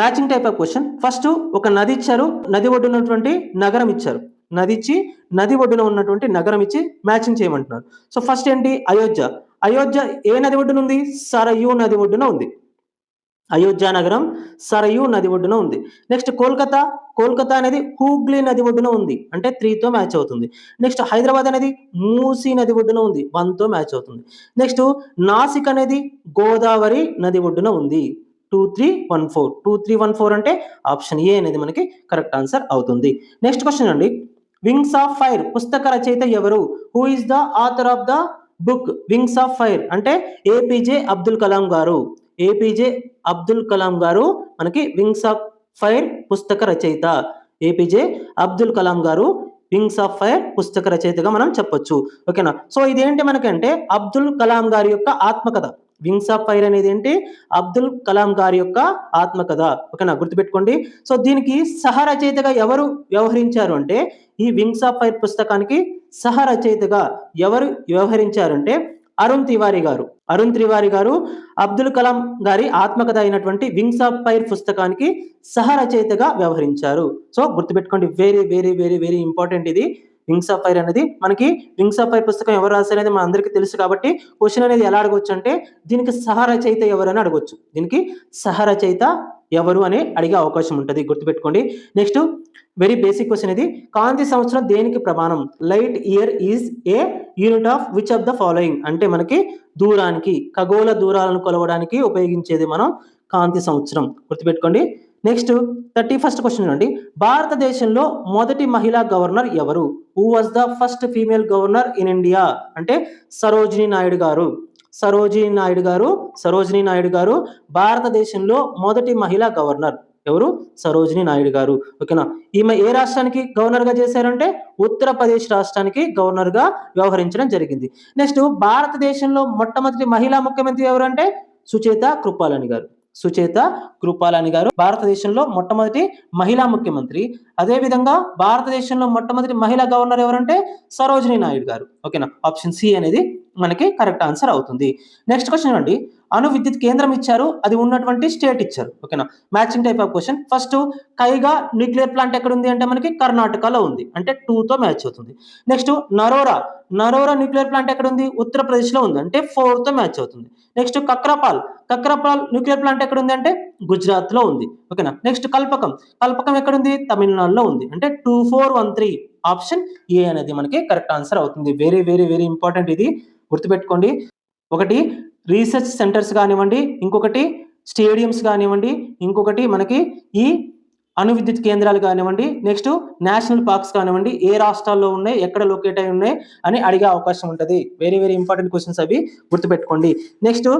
matching type of question. First ఒక నది ఇచ్చారు, నది ఒడ్డున ఉన్నటువంటి నగరం ఇచ్చారు. నది ఇచ్చి నది ఒడ్డున ఉన్నటువంటి నగరం ఇచ్చి మ్యాచింగ్ చేయమంటున్నారు. సో ఫస్ట్ ఏంటి? అయోధ్య. అయోధ్య ఏ నది ఒడ్డున ఉంది? సరయూ నది ఒడ్డున ఉంది. అయోధ్య నగరం సరయూ నది ఒడ్డున ఉంది. నెక్స్ట్ కోల్కతా. కోల్కతా అనేది హూగ్లీ నది ఒడ్డున ఉంది, అంటే 3తో మ్యాచ్ అవుతుంది. నెక్స్ట్ హైదరాబాద్ అనేది మూసీ నది ఒడ్డున ఉంది, 1తో మ్యాచ్ అవుతుంది. నెక్స్ట్ నాసిక్ అనేది గోదావరి నది ఒడ్డున ఉంది, 2314. 2314 అంటే ఆప్షన్ ఏ అనేది మనకి కరెక్ట్ ఆన్సర్ అవుతుంది. నెక్స్ట్ క్వశ్చన్ అండి, వింగ్స్ ఆఫ్ ఫైర్ పుస్తక రచయిత ఎవరు? Who is the author of the book wings of fire? అంటే ఏపీజే అబ్దుల్ కలాం గారు. ఏపీజే అబ్దుల్ కలాం గారు మనకి వింగ్స్ ఆఫ్ ఫైర్ పుస్తక రచయిత. ఏపీజే అబ్దుల్ కలాం గారు వింగ్స్ ఆఫ్ ఫైర్ పుస్తక రచయితగా మనం చెప్పొచ్చు. ఓకేనా, సో ఇదేంటి మనకంటే అబ్దుల్ కలాం గారి యొక్క ఆత్మకథ. వింగ్స్ ఆఫ్ ఫైర్ అనేది ఏంటి? అబ్దుల్ కలాం గారి యొక్క ఆత్మకథ. ఓకేనా, గుర్తుపెట్టుకోండి. సో దీనికి సహ రచయితగా ఎవరు వ్యవహరించారు అంటే ఈ వింగ్స్ ఆఫ్ ఫైర్ పుస్తకానికి సహ రచయితగా ఎవరు వ్యవహరించారంటే అరుణ్ తివారీ గారు. అరుణ్ తివారీ గారు అబ్దుల్ కలాం గారి ఆత్మకథ అయినటువంటి వింగ్స్ ఆఫ్ ఫైర్ పుస్తకానికి సహ రచయితగా వ్యవహరించారు. సో గుర్తుపెట్టుకోండి, very very very very important ఇది. వింగ్స్ ఆఫ్ ఫైర్ అనేది మనకి వింగ్స్ ఆఫ్ ఫైర్ పుస్తకం ఎవరు రాశారనేది మన అందరికీ తెలుసు కాబట్టి క్వశ్చన్ అనేది ఎలా అడగొచ్చు అంటే దీనికి సహ రచయిత ఎవరు అని అడగొచ్చు. దీనికి సహ రచయిత ఎవరు అని అడిగే అవకాశం ఉంటుంది, గుర్తుపెట్టుకోండి. నెక్స్ట్ వెరీ బేసిక్ క్వశ్చన్ ఇది. కాంతి సంవత్సరం దేనికి ప్రమాణం? Light year is a unit of which of the following? అంటే మనకి దూరానికి, ఖగోళ దూరాలను కొలవడానికి ఉపయోగించేది మనం కాంతి సంవత్సరం, గుర్తుపెట్టుకోండి. నెక్స్ట్ 31st క్వశ్చన్ అండి, భారతదేశంలో మొదటి మహిళా గవర్నర్ ఎవరు? Who was the first female governor in India? అంటే సరోజినీ నాయుడు గారు. సరోజినీ నాయుడు గారు భారతదేశంలో మొదటి మహిళా గవర్నర్. ఎవరు? సరోజినీ నాయుడు గారు. ఓకేనా. ఈమె ఏ రాష్ట్రానికి గవర్నర్ గా చేశారంటే ఉత్తరప్రదేశ్ రాష్ట్రానికి గవర్నర్ గా వ్యవహరించడం జరిగింది. నెక్స్ట్, భారతదేశంలో మొట్టమొదటి మహిళా ముఖ్యమంత్రి ఎవరంటే సుచేత కృపాలాని గారు భారతదేశంలో మొట్టమొదటి మహిళా ముఖ్యమంత్రి. అదే విధంగా భారతదేశంలో మొట్టమొదటి మహిళా గవర్నర్ ఎవరంటే సరోజినీ నాయుడు గారు. ఓకేనా. ఆప్షన్ సి అనేది మనకి కరెక్ట్ ఆన్సర్ అవుతుంది. నెక్స్ట్ క్వశ్చన్ అండి, అణు విద్యుత్ కేంద్రం ఇచ్చారు, అది ఉన్నటువంటి స్టేట్ ఇచ్చారు. ఓకేనా. Matching type of question. First, Kaiga nuclear plant ఎక్కడ ఉంది అంటే మనకి కర్ణాటకలో ఉంది, అంటే 2 తో మ్యాచ్ అవుతుంది. నెక్స్ట్, నరోరా న్యూక్లియర్ ప్లాంట్ ఎక్కడ ఉంది? ఉత్తరప్రదేశ్ లో ఉంది, అంటే 4 తో మ్యాచ్ అవుతుంది. నెక్స్ట్, కక్రాపాల్ న్యూక్లియర్ ప్లాంట్ ఎక్కడ ఉంది అంటే గుజరాత్ లో ఉంది. ఓకేనా. నెక్స్ట్, కల్పకం ఎక్కడ ఉంది? తమిళనాడులో ఉంది, అంటే 2, 4, 1, 3. ఆప్షన్ ఏ అనేది మనకి కరెక్ట్ ఆన్సర్ అవుతుంది. వెరీ వెరీ వెరీ ఇంపార్టెంట్, ఇది గుర్తుపెట్టుకోండి. ఒకటి రీసెర్చ్ సెంటర్స్ కానివ్వండి, ఇంకొకటి స్టేడియంస్ కానివ్వండి, ఇంకొకటి మనకి ఈ అణు విద్యుత్ కేంద్రాలు కానివ్వండి, నెక్స్ట్ నేషనల్ పార్క్స్ కానివ్వండి, ఏ రాష్ట్రాల్లో ఉన్నాయి, ఎక్కడ లొకేట్ అయి ఉన్నాయి అని అడిగే అవకాశం ఉంటుంది. వెరీ వెరీ ఇంపార్టెంట్ క్వశ్చన్స్ అవి, గుర్తుపెట్టుకోండి. నెక్స్ట్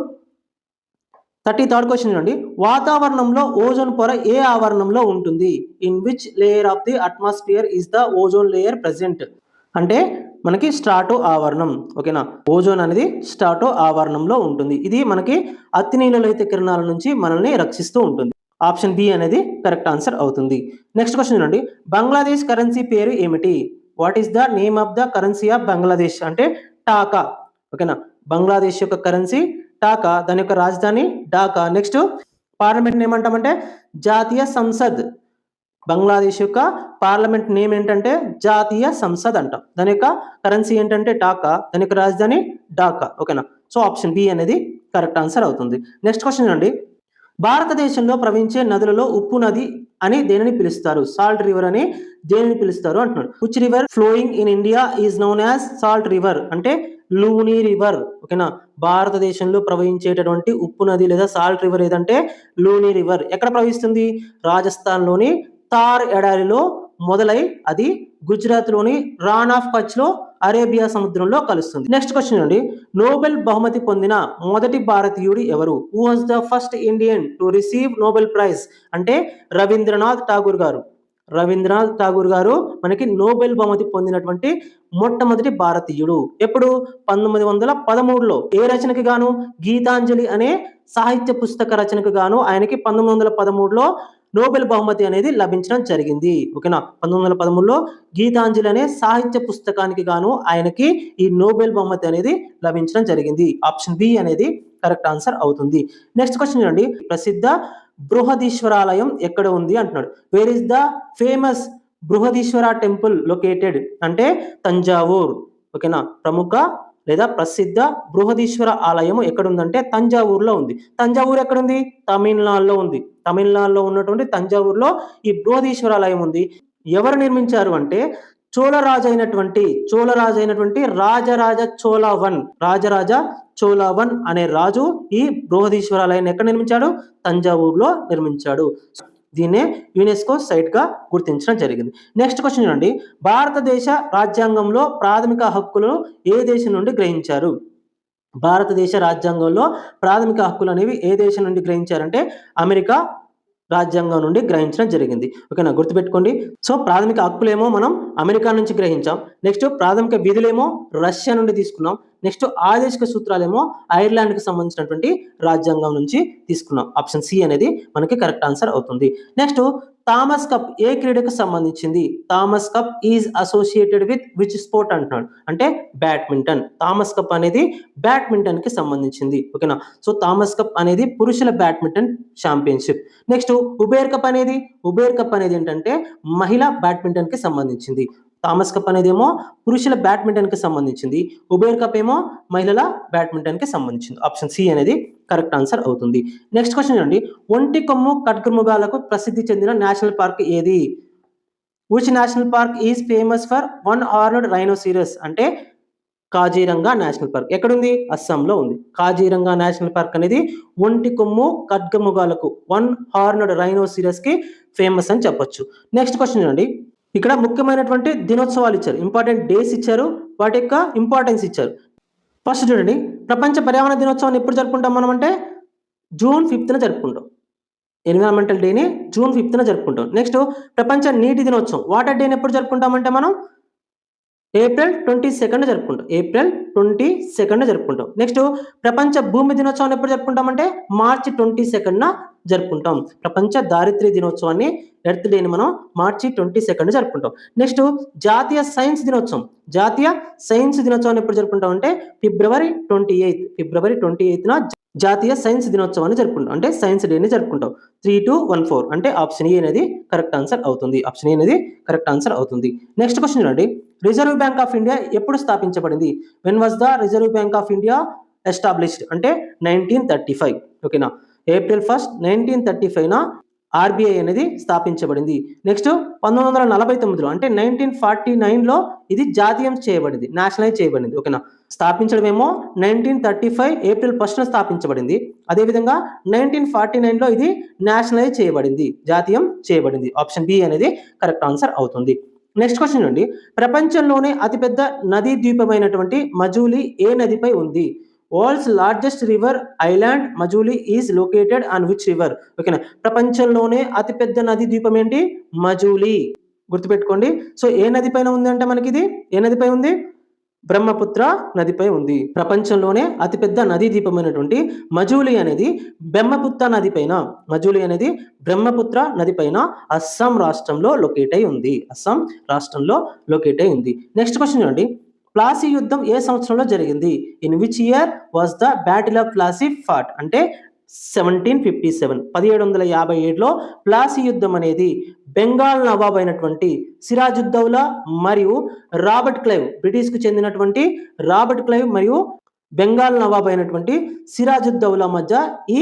33rd క్వశ్చన్ అండి, వాతావరణంలో ఓజోన్ పొర ఏ ఆవరణంలో ఉంటుంది? In which layer of the atmosphere is the ozone layer present? అంటే మనకి స్ట్రాటో ఆవరణం. ఓకేనా. ఓజోన్ అనేది స్ట్రాటో ఆవరణంలో ఉంటుంది. ఇది మనకి అతి నీలలోహిత కిరణాల నుంచి మనల్ని రక్షిస్తూ ఉంటుంది. ఆప్షన్ బి అనేది కరెక్ట్ ఆన్సర్ అవుతుంది. నెక్స్ట్ క్వశ్చన్ చూడండి, బంగ్లాదేశ్ కరెన్సీ పేరు ఏమిటి? What is the name of the currency of Bangladesh? అంటే టాకా. ఓకేనా. బంగ్లాదేశ్ యొక్క కరెన్సీ టాకా, దాని యొక్క రాజధాని ఢాకా. నెక్స్ట్, పార్లమెంట్ ఏమంటామంటే జాతీయ సంసద్. బంగ్లాదేశ్ యొక్క పార్లమెంట్ నేమ్ ఏంటంటే జాతీయ సంసద్ అంటాం. దాని యొక్క కరెన్సీ ఏంటంటే టాకా, దాని యొక్క రాజధాని ఢాకా. ఓకేనా. సో ఆప్షన్ బి అనేది కరెక్ట్ ఆన్సర్ అవుతుంది. నెక్స్ట్ క్వశ్చన్ అండి, భారతదేశంలో ప్రవహించే నదులలో ఉప్పు నది అని దేనిని పిలుస్తారు? సాల్ట్ రివర్ అని దేనిని పిలుస్తారు అంటున్నాడు. Which river flowing in India is known as salt river? అంటే లూని రివర్. ఓకేనా. భారతదేశంలో ప్రవహించేటటువంటి ఉప్పు నది లేదా సాల్ట్ రివర్ ఏదంటే లూని రివర్. ఎక్కడ ప్రవహిస్తుంది? రాజస్థాన్ లోని తార్ ఎడారిలో మొదలై అది గుజరాత్ లోని రాన్ ఆఫ్ కచ్ లో అరేబియా సముద్రంలో కలుస్తుంది. నెక్స్ట్ క్వశ్చన్ అండి, నోబెల్ బహుమతి పొందిన మొదటి భారతీయుడు ఎవరు? Who was the first Indian to receive Nobel prize? అంటే రవీంద్రనాథ్ ఠాగూర్ గారు మనకి నోబెల్ బహుమతి పొందినటువంటి మొట్టమొదటి భారతీయుడు. ఎప్పుడు? 1913లో. ఏ రచనకి గాను? గీతాంజలి అనే సాహిత్య పుస్తక రచనకు గాను ఆయనకి 1913లో నోబెల్ బహుమతి అనేది లభించడం జరిగింది. ఓకేనా. 1913లో గీతాంజలి అనే సాహిత్య పుస్తకానికి గాను ఆయనకి ఈ నోబెల్ బహుమతి అనేది లభించడం జరిగింది. ఆప్షన్ బి అనేది కరెక్ట్ ఆన్సర్ అవుతుంది. నెక్స్ట్ క్వశ్చన్ అండి, ప్రసిద్ధ బృహదీశ్వరాలయం ఎక్కడ ఉంది అంటున్నాడు. Where is the famous Brihadeeswara temple located? అంటే తంజావూర్. ఓకేనా. ప్రముఖ లేదా ప్రసిద్ధ బృహదీశ్వర ఆలయం ఎక్కడుందంటే తంజావూరులో ఉంది. తంజావూరు ఎక్కడుంది? తమిళనాడులో ఉంది. తమిళనాడులో ఉన్నటువంటి తంజావూరులో ఈ బృహదీశ్వర ఆలయం ఉంది. ఎవరు నిర్మించారు అంటే చోళరాజు అయినటువంటి రాజరాజ చోళ వన్ అనే రాజు ఈ బృహదీశ్వర ఆలయాన్ని ఎక్కడ నిర్మించాడు? తంజావూరులో నిర్మించాడు. దీన్నే యునెస్కో సైట్ గా గుర్తించడం జరిగింది. నెక్స్ట్ క్వశ్చన్ చూడండి, భారతదేశ రాజ్యాంగంలో ప్రాథమిక హక్కులను ఏ దేశం నుండి గ్రహించారు? భారతదేశ రాజ్యాంగంలో ప్రాథమిక హక్కులు అనేవి ఏ దేశం నుండి గ్రహించారంటే అమెరికా రాజ్యాంగం నుండి గ్రహించడం జరిగింది. ఓకేనా. గుర్తుపెట్టుకోండి. సో ప్రాథమిక హక్కులేమో మనం అమెరికా నుంచి గ్రహించాం. నెక్స్ట్ ప్రాథమిక విధులేమో రష్యా నుండి తీసుకున్నాం. నెక్స్ట్ ఆదేశిక సూత్రాలేమో ఐర్లాండ్ కి సంబంధించినటువంటి రాజ్యాంగం నుంచి తీసుకున్నాం. ఆప్షన్ సి అనేది మనకి కరెక్ట్ ఆన్సర్ అవుతుంది. నెక్స్ట్, థామస్ కప్ ఏ క్రీడకు సంబంధించింది? Thomas cup is associated with which sport అంటున్నాడు. అంటే బ్యాడ్మింటన్. థామస్ కప్ అనేది బ్యాడ్మింటన్ కి సంబంధించింది. ఓకేనా. సో థామస్ కప్ అనేది పురుషుల badminton championship. Next, Uber cup అనేది ఏంటంటే మహిళా బ్యాడ్మింటన్ కి సంబంధించింది. థామస్ కప్ అనేది ఏమో పురుషుల బ్యాడ్మింటన్ కి సంబంధించింది. ఉబేర్ కప్ ఏమో మహిళల బ్యాడ్మింటన్ కి సంబంధించింది. ఆప్షన్ సి అనేది కరెక్ట్ ఆన్సర్ అవుతుంది. నెక్స్ట్ క్వశ్చన్ చూడండి, ఒంటి కొమ్ము ఖడ్గమృగాలకు ప్రసిద్ధి చెందిన నేషనల్ పార్క్ ఏది? Which national park is famous for one horned rhinoceros? అంటే కాజీరంగా నేషనల్ పార్క్. ఎక్కడుంది? అస్సాంలో ఉంది. కాజీరంగా నేషనల్ పార్క్ అనేది ఒంటి కొమ్ము ఖడ్గమృగాలకు వన్ హార్న్డ్ రైనోసిరస్ కి ఫేమస్ అని చెప్పొచ్చు. నెక్స్ట్ క్వశ్చన్ చూడండి, ఇక్కడ ముఖ్యమైనటువంటి దినోత్సవాలు ఇచ్చారు, ఇంపార్టెంట్ డేస్ ఇచ్చారు, వాటి యొక్క ఇంపార్టెన్స్ ఇచ్చారు. ఫస్ట్ చూడండి, ప్రపంచ పర్యావరణ దినోత్సవాన్ని ఎప్పుడు జరుపుకుంటాం మనం అంటే జూన్ 5న జరుపుకుంటాం. ఎన్విరాన్మెంటల్ డేని జూన్ 5న జరుపుకుంటాం. నెక్స్ట్ ప్రపంచ నీటి దినోత్సవం వాటర్ డేని ఎప్పుడు జరుపుకుంటామంటే మనం ఏప్రిల్ 22 జరుపుకుంటాం. ఏప్రిల్ 22 జరుపుకుంటాం. నెక్స్ట్ ప్రపంచ భూమి దినోత్సవాన్ని ఎప్పుడు జరుపుకుంటామంటే మార్చి 22 జరుపుకుంటాం. ప్రపంచ దారిద్ర్య దినోత్సవాన్ని ఎర్త్ డేని మనం మార్చి 22 జరుపుకుంటాం. నెక్స్ట్ జాతీయ సైన్స్ దినోత్సవం. జాతీయ సైన్స్ దినోత్సవాన్ని ఎప్పుడు జరుపుకుంటాం అంటే ఫిబ్రవరి 28న జాతీయ సైన్స్ దినోత్సవాన్ని జరుపుకుంటాం. అంటే సైన్స్ డేని జరుపుకుంటాం. 3214 అంటే ఆప్షన్ ఏ అనేది కరెక్ట్ ఆన్సర్ అవుతుంది. ఆప్షన్ ఏ అనేది కరెక్ట్ ఆన్సర్ అవుతుంది. నెక్స్ట్ క్వశ్చన్ చూడండి. రిజర్వ్ బ్యాంక్ ఆఫ్ ఇండియా ఎప్పుడు స్థాపించబడింది? When was the reserve bank of India established అంటే 1935. ఓకేనా, ఏప్రిల్ 1, 1935న ఆర్బీఐ అనేది స్థాపించబడింది. నెక్స్ట్ 1949లో అంటే 1949లో ఇది జాతీయం చేయబడింది, నేషనలైజ్ చేయబడింది. ఓకేనా, స్థాపించడమేమో 1935 ఏప్రిల్ 1న స్థాపించబడింది. అదేవిధంగా 1949లో ఇది నేషనలైజ్ చేయబడింది, జాతీయం చేయబడింది. ఆప్షన్ బి అనేది కరెక్ట్ ఆన్సర్ అవుతుంది. నెక్స్ట్ క్వశ్చన్ అండి. ప్రపంచంలోనే అతిపెద్ద నదీ ద్వీపమైనటువంటి మజూలీ ఏ నదిపై ఉంది? World's largest river island Majuli is located on which river? ఓకేనా, ప్రపంచంలోనే అతిపెద్ద నదీ ద్వీపం ఏంటి? మజూలీ. గుర్తుపెట్టుకోండి. సో ఏ నది పైన ఉంది అంటే మనకి ఇది ఏ నదిపై ఉంది? బ్రహ్మపుత్ర నదిపై ఉంది. ప్రపంచంలోనే అతిపెద్ద నదీ ద్వీపమైనటువంటి మజూలీ అనేది బ్రహ్మపుత్ర నదిపైన బ్రహ్మపుత్ర నదిపైన అస్సాం రాష్ట్రంలో లొకేట్ అయి ఉంది. అస్సాం రాష్ట్రంలో లొకేట్ అయి ఉంది. నెక్స్ట్ క్వశ్చన్ చూడండి. ప్లాసీ యుద్ధం ఏ సంవత్సరంలో జరిగింది? In which year was the battle of Plassey fought? అంటే 1757 1757లో ప్లాసీ యుద్ధం అనేది బెంగాల్ నవాబ్ అయినటువంటి సిరాజుద్దౌలా మరియు రాబర్ట్ క్లైవ్, బ్రిటిష్కు చెందినటువంటి రాబర్ట్ క్లైవ్ మరియు బెంగాల్ నవాబ్ అయినటువంటి సిరాజుద్దౌలా మధ్య ఈ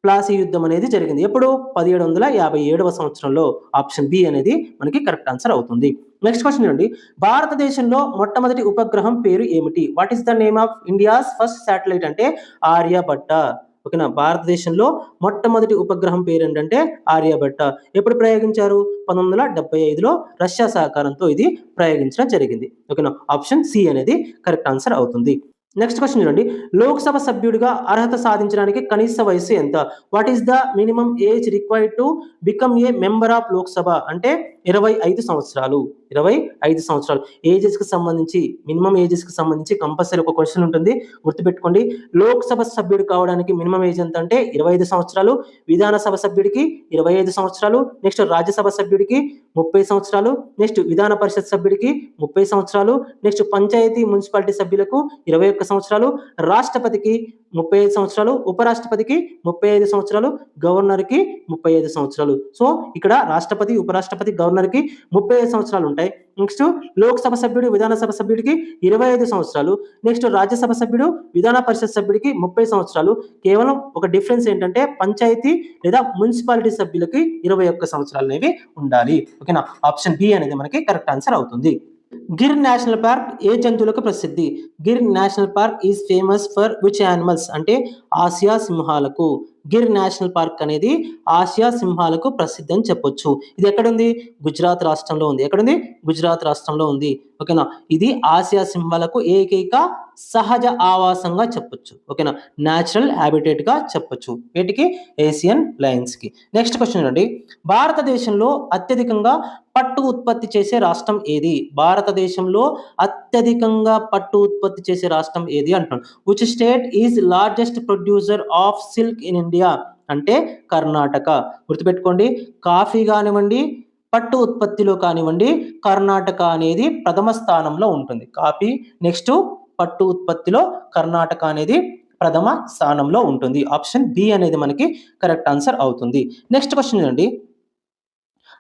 ప్లాసీ యుద్ధం అనేది జరిగింది. ఎప్పుడు? 1757వ సంవత్సరంలో. ఆప్షన్ బి అనేది మనకి కరెక్ట్ ఆన్సర్ అవుతుంది. నెక్స్ట్ క్వశ్చన్ అండి. భారతదేశంలో మొట్టమొదటి ఉపగ్రహం పేరు ఏమిటి? What is the name of India's first satellite అంటే ఆర్యభట్ట. ఓకేనా, భారతదేశంలో మొట్టమొదటి ఉపగ్రహం పేరు ఏంటంటే ఆర్యభట్ట. ఎప్పుడు ప్రయోగించారు? 1975లో రష్యా సహకారంతో ఇది ప్రయోగించడం జరిగింది. ఓకేనా, ఆప్షన్ సి అనేది కరెక్ట్ ఆన్సర్ అవుతుంది. నెక్స్ట్ క్వశ్చన్ చూడండి. లోక్సభ సభ్యుడిగా అర్హత సాధించడానికి కనీస వయసు ఎంత? What is the minimum age required to become a member of Lok Sabha? అంటే 25 సంవత్సరాలు. 25 సంవత్సరాలు. ఏజెస్కి సంబంధించి మినిమం ఏజెస్కి సంబంధించి కంపల్సరీ ఒక క్వశ్చన్ ఉంటుంది, గుర్తుపెట్టుకోండి. లోక్సభ సభ్యుడు కావడానికి మినిమం ఏజ్ ఎంత అంటే 25 సంవత్సరాలు. విధానసభ సభ్యుడికి 25 సంవత్సరాలు. నెక్స్ట్ రాజ్యసభ సభ్యుడికి 30 సంవత్సరాలు. నెక్స్ట్ విధాన పరిషత్ సభ్యుడికి 30 సంవత్సరాలు. నెక్స్ట్ పంచాయతీ మున్సిపాలిటీ సభ్యులకు 21 సంవత్సరాలు. రాష్ట్రపతికి 35 సంవత్సరాలు. ఉపరాష్ట్రపతికి 35 సంవత్సరాలు. గవర్నర్కి 35 సంవత్సరాలు. సో ఇక్కడ రాష్ట్రపతి, ఉపరాష్ట్రపతి, గవర్నర్కి 35 సంవత్సరాలు ఉంటాయి. నెక్స్ట్ లోక్సభ సభ్యుడు, విధానసభ సభ్యుడికి 25 సంవత్సరాలు. నెక్స్ట్ రాజ్యసభ సభ్యుడు, విధాన పరిషత్ సభ్యుడికి 30 సంవత్సరాలు. కేవలం ఒక డిఫరెన్స్ ఏంటంటే పంచాయతీ లేదా మున్సిపాలిటీ సభ్యులకి 21 సంవత్సరాలు అనేవి ఉండాలి. ఓకేనా, ఆప్షన్ బి అనేది మనకి కరెక్ట్ ఆన్సర్ అవుతుంది. గిర్ నేషనల్ పార్క్ ఏ జంతువులకు ప్రసిద్ధి? Gir national park is famous for which animals? అంటే ఆసియా సింహాలకు. గిర్ నేషనల్ పార్క్ అనేది ఆసియా సింహాలకు ప్రసిద్ధి అని చెప్పొచ్చు. ఇది ఎక్కడుంది? గుజరాత్ రాష్ట్రంలో ఉంది. ఎక్కడుంది? గుజరాత్ రాష్ట్రంలో ఉంది. ఓకేనా, ఇది ఆసియా సింహాలకు ఏకైక సహజ ఆవాసంగా చెప్పొచ్చు. ఓకేనా, న్యాచురల్ హ్యాబిటేట్ గా చెప్పొచ్చు. వీటికి ఏషియన్ లయన్స్ కి. నెక్స్ట్ క్వశ్చన్ అండి. భారతదేశంలో అత్యధికంగా పట్టు ఉత్పత్తి చేసే రాష్ట్రం ఏది? భారతదేశంలో అత్యధికంగా పట్టు ఉత్పత్తి చేసే రాష్ట్రం ఏది అంటున్నాను. Which state is largest producer of silk in India? అంటే కర్ణాటక. గుర్తుపెట్టుకోండి, కాఫీ కానివ్వండి, పట్టు ఉత్పత్తిలో కానివ్వండి, కర్ణాటక అనేది ప్రథమ స్థానంలో ఉంటుంది. కాఫీ నెక్స్ట్ పట్టు ఉత్పత్తిలో కర్ణాటక అనేది ప్రథమ స్థానంలో ఉంటుంది. ఆప్షన్ బి అనేది మనకి కరెక్ట్ ఆన్సర్ అవుతుంది. నెక్స్ట్ క్వశ్చన్ అండి.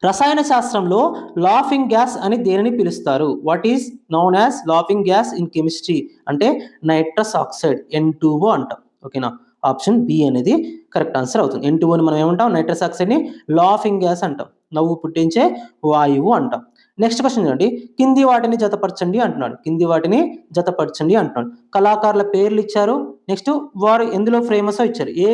రసాయన శాస్త్రంలో లాఫింగ్ గ్యాస్ అని దేనిని పిలుస్తారు? What is known as laughing gas in chemistry? అంటే నైట్రస్ ఆక్సైడ్, N2O అంటాం. ఓకేనా, ఆప్షన్ బి అనేది కరెక్ట్ ఆన్సర్ అవుతుంది. N2Oని మనం ఏమంటాం? నైట్రస్ ఆక్సైడ్ని లాఫింగ్ గ్యాస్ అంటాం, నవ్వు పుట్టించే వాయువు అంటాం. నెక్స్ట్ క్వశ్చన్ చూడండి. కింది వాటిని జతపరచండి అంటున్నాడు. కింది వాటిని జతపరచండి అంటున్నాడు. కళాకారుల పేర్లు ఇచ్చారు. నెక్స్ట్ వారు ఎందులో ఫేమస్ ఇచ్చారు, ఏ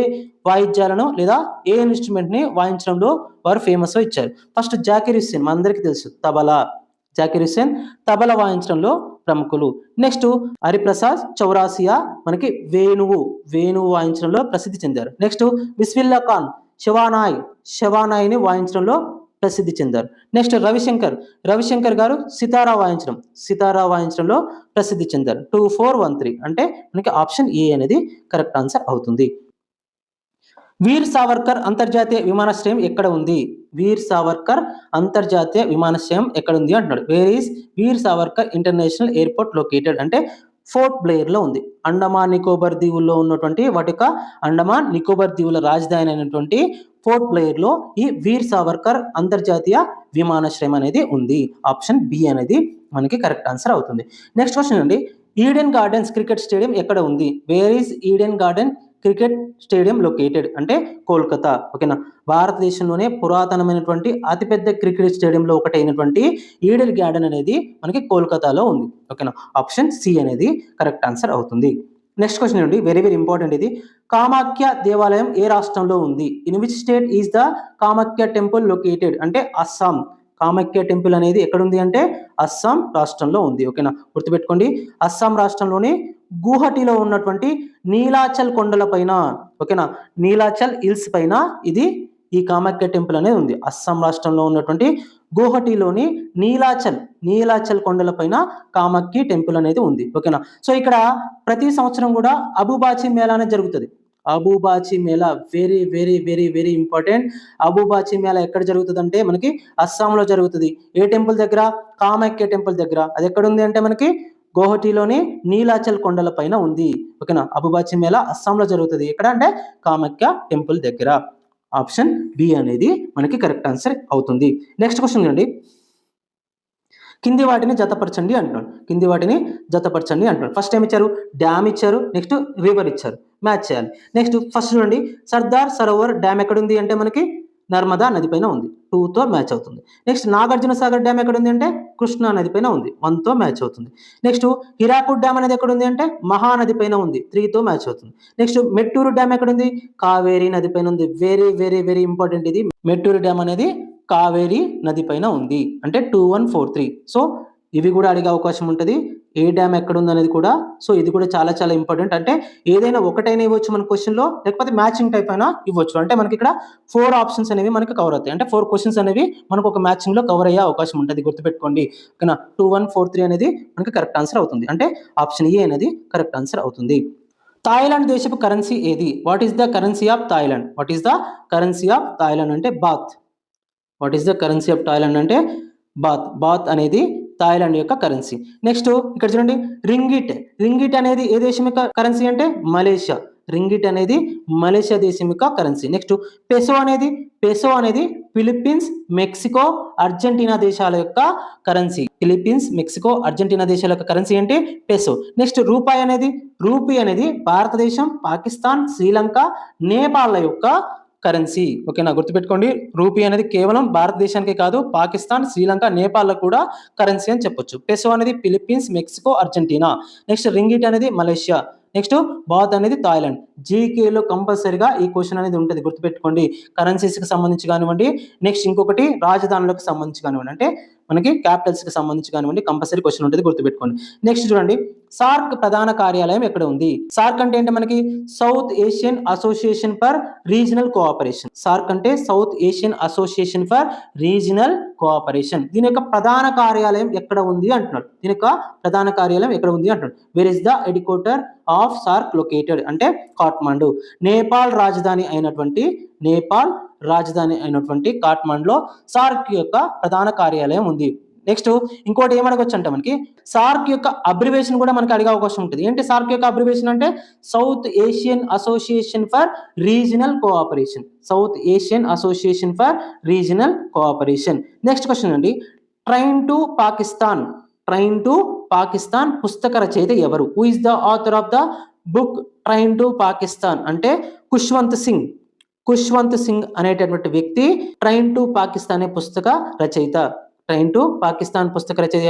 వాయిద్యాలను లేదా ఏ ఇన్స్ట్రుమెంట్ ని వాయించడంలో వారు ఫేమస్ ఇచ్చారు. ఫస్ట్ జాకిర్ హుస్సేన్, మనందరికీ తెలుసు తబలా. జాకిర్ హుస్సేన్ తబలా వాయించడంలో ప్రముఖులు. నెక్స్ట్ హరిప్రసాద్ చౌరాసియా మనకి వేణువు వాయించడంలో ప్రసిద్ధి చెందారు. నెక్స్ట్ బిస్మిల్లా ఖాన్ శవానాయిని వాయించడంలో ప్రసిద్ధి చెందారు. నెక్స్ట్ రవిశంకర్ గారు సితారా వాయించడంలో ప్రసిద్ధి చెందారు. 2413 అంటే మనకి ఆప్షన్ ఏ అనేది కరెక్ట్ ఆన్సర్ అవుతుంది. వీర్ సావర్కర్ అంతర్జాతీయ విమానాశ్రయం ఎక్కడ ఉంది? వీర్ సావర్కర్ అంతర్జాతీయ విమానాశ్రయం ఎక్కడ ఉంది అంటున్నాడు. Where is Veer Savarkar international airport located అంటే ఫోర్ట్ బ్లెయిర్ లో ఉంది. అండమాన్ నికోబార్ దీవుల్లో ఉన్నటువంటి వాటి యొక్క అండమాన్ నికోబార్ దీవుల రాజధాని అయినటువంటి ఫోర్ట్ బ్లెయిర్ లో ఈ వీర్ సావర్కర్ అంతర్జాతీయ విమానాశ్రయం అనేది ఉంది. ఆప్షన్ బి అనేది మనకి కరెక్ట్ ఆన్సర్ అవుతుంది. నెక్స్ట్ క్వశ్చన్ అండి, ఈడెన్ గార్డెన్స్ క్రికెట్ స్టేడియం ఎక్కడ ఉంది? Where is Eden garden cricket stadium located అంటే కోల్కతా. ఓకేనా, భారతదేశంలోనే పురాతనమైనటువంటి అతిపెద్ద క్రికెట్ స్టేడియంలో ఒకటి అయినటువంటి ఈడెన్ గార్డెన్ అనేది మనకి కోల్కతాలో ఉంది. ఓకేనా, ఆప్షన్ సి అనేది కరెక్ట్ ఆన్సర్ అవుతుంది. నెక్స్ట్ క్వశ్చన్ అండి, వెరీ వెరీ ఇంపార్టెంట్ ఇది. కామాఖ్య దేవాలయం ఏ రాష్ట్రంలో ఉంది? In which state is the Kamakhya temple located అంటే అస్సాం. కామాఖ్య టెంపుల్ అనేది ఎక్కడుంది అంటే అస్సాం రాష్ట్రంలో ఉంది. ఓకేనా, గుర్తుపెట్టుకోండి, అస్సాం రాష్ట్రంలోని గుహటిలో ఉన్నటువంటి నీలాచల్ కొండల పైన, ఓకేనా, నీలాచల్ హిల్స్ పైన ఈ కామాఖ్య టెంపుల్ అనేది ఉంది. అస్సాం రాష్ట్రంలో ఉన్నటువంటి గుహటిలోని నీలాచల్ కొండల పైన కామాఖ్య టెంపుల్ అనేది ఉంది. ఓకేనా, సో ఇక్కడ ప్రతి సంవత్సరం కూడా అబుబాచి మేళా అనేది జరుగుతుంది. Ambubachi Mela very very very very important. Ambubachi Mela ఎక్కడ జరుగుతుంది అంటే మనకి అస్సాంలో జరుగుతుంది. ఏ టెంపుల్ దగ్గర? కామాఖ్య టెంపుల్ దగ్గర. అది ఎక్కడ ఉంది అంటే మనకి గౌహటిలోని నీలాచల్ కొండల పైన ఉంది. ఓకేనా, అబుబాచి మేళా అస్సాంలో జరుగుతుంది. ఎక్కడ అంటే కామాఖ్య టెంపుల్ దగ్గర. ఆప్షన్ బి అనేది మనకి కరెక్ట్ ఆన్సర్ అవుతుంది. నెక్స్ట్ క్వశ్చన్ అండి, కింది వాటిని జతపరచండి అంటున్నాడు. ఫస్ట్ ఏమి ఇచ్చారు? డ్యామ్ ఇచ్చారు, నెక్స్ట్ రివర్ ఇచ్చారు, మ్యాచ్ చేయాలి. నెక్స్ట్ ఫస్ట్ చూడండి, సర్దార్ సరోవర్ డ్యామ్ ఎక్కడ ఉంది అంటే మనకి నర్మదా నది పైన ఉంది, 2తో మ్యాచ్ అవుతుంది. నెక్స్ట్ నాగార్జున సాగర్ డ్యామ్ ఎక్కడ ఉంది అంటే కృష్ణా నది పైన ఉంది, 1తో మ్యాచ్ అవుతుంది. నెక్స్ట్ హిరాకుడ్ డ్యామ్ అనేది ఎక్కడ ఉంది అంటే మహానది పైన ఉంది, 3తో మ్యాచ్ అవుతుంది. నెక్స్ట్ మెట్టూరు డ్యామ్ ఎక్కడ ఉంది? కావేరీ నది పైన ఉంది. వెరీ వెరీ వెరీ ఇంపార్టెంట్ ఇది. మెట్టూరు డ్యామ్ అనేది కావేరీ నది పైన ఉంది అంటే 2143. సో ఇవి కూడా అడిగే అవకాశం ఉంటుంది. ఏ డ్యామ్ ఎక్కడ ఉంది అనేది కూడా. సో ఇది కూడా చాలా చాలా ఇంపార్టెంట్. అంటే ఏదైనా ఒకటైనా ఇవ్వచ్చు మన క్వశ్చన్లో, లేకపోతే మ్యాచింగ్ టైప్ అయినా ఇవ్వచ్చు. అంటే మనకి ఇక్కడ 4 ఆప్షన్స్ అనేవి మనకి కవర్ అవుతాయి. అంటే 4 క్వశ్చన్స్ అనేవి మనకు ఒక మ్యాచింగ్ లో కవర్ అయ్యే అవకాశం ఉంటుంది. గుర్తుపెట్టుకోండి. ఓకేనా, 2143 అనేది మనకి కరెక్ట్ ఆన్సర్ అవుతుంది. అంటే ఆప్షన్ ఏ అనేది కరెక్ట్ ఆన్సర్ అవుతుంది. థాయిలాండ్ దేశపు కరెన్సీ ఏది? What is the currency of Thailand? అంటే baht. What is the currency of Thailand అంటే బాత్ అనేది థాయిలాండ్ యొక్క కరెన్సీ. నెక్స్ట్ ఇక్కడ చూడండి, రింగిట్ అనేది ఏ దేశం యొక్క కరెన్సీ అంటే మలేషియా. రింగిట్ అనేది మలేషియా దేశం యొక్క కరెన్సీ. నెక్స్ట్ పెసో అనేది ఫిలిప్పీన్స్, మెక్సికో, అర్జెంటీనా దేశాల యొక్క కరెన్సీ. కరెన్సీ అంటే పెసో. నెక్స్ట్ రూపీ అనేది భారతదేశం, పాకిస్తాన్, శ్రీలంక, నేపాల్ యొక్క కరెన్సీ. ఓకేనా, గుర్తుపెట్టుకోండి, రూపీ అనేది కేవలం భారతదేశానికి కాదు, పాకిస్తాన్, శ్రీలంక, నేపాల్ కూడా కరెన్సీ అని చెప్పొచ్చు. పెసో అనేది Philippines, Mexico, Argentina. Next ringgit అనేది మలేషియా. నెక్స్ట్ బాత్ అనేది థాయిలాండ్. జీకేలో కంపల్సరీగా ఈ క్వశ్చన్ అనేది ఉంటుంది, గుర్తుపెట్టుకోండి. కరెన్సీస్కి సంబంధించి కానివ్వండి, నెక్స్ట్ ఇంకొకటి రాజధానులకు సంబంధించి కానివ్వండి, అంటే మనకి క్యాపిటల్స్కి సంబంధించి కానివ్వండి, కంపల్సరీ క్వశ్చన్ ఉంటుంది, గుర్తుపెట్టుకోండి. నెక్స్ట్ చూడండి, సార్క్ ప్రధాన కార్యాలయం ఎక్కడ ఉంది? సార్క్ అంటే ఏంటి మనకి South Asian association for regional Cooperation. SAARC అంటే south Asian association for regional Cooperation. దీని యొక్క ప్రధాన కార్యాలయం ఎక్కడ ఉంది అంటున్నాడు. Where is the head of SAARC located అంటే కాఠ్మండు. నేపాల్ రాజధాని అయినటువంటి కాఠ్మండులో సార్క్ యొక్క ప్రధాన కార్యాలయం ఉంది. నెక్స్ట్ ఇంకోటి ఏమడగొచ్చు అంటే మనకి సార్క్ యొక్క అబ్రివేషన్ కూడా మనకి అడిగే అవకాశం ఉంటుంది. ఏంటి సార్క్ యొక్క అబ్రివేషన్ అంటే south Asian association for regional cooperation. Next question అండి, ట్రైన్ టు పాకిస్తాన్ పుస్తక రచయిత ఎవరు? Who is the author of the book train to Pakistan అంటే ఖుష్వంత్ సింగ్ అనేటటువంటి వ్యక్తి ట్రైన్ టు పాకిస్తాన్ అనే పుస్తక రచయిత.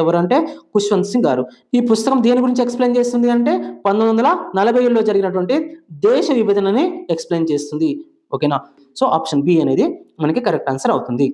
ఎవరు అంటే ఖుష్వంత్ సింగ్ గారు. ఈ పుస్తకం దేని గురించి ఎక్స్ప్లెయిన్ చేస్తుంది అంటే 1947లో జరిగినటువంటి దేశ విభజనని ఎక్స్ప్లెయిన్ చేస్తుంది. ఓకేనా, సో ఆప్షన్ బి అనేది మనకి కరెక్ట్ ఆన్సర్ అవుతుంది.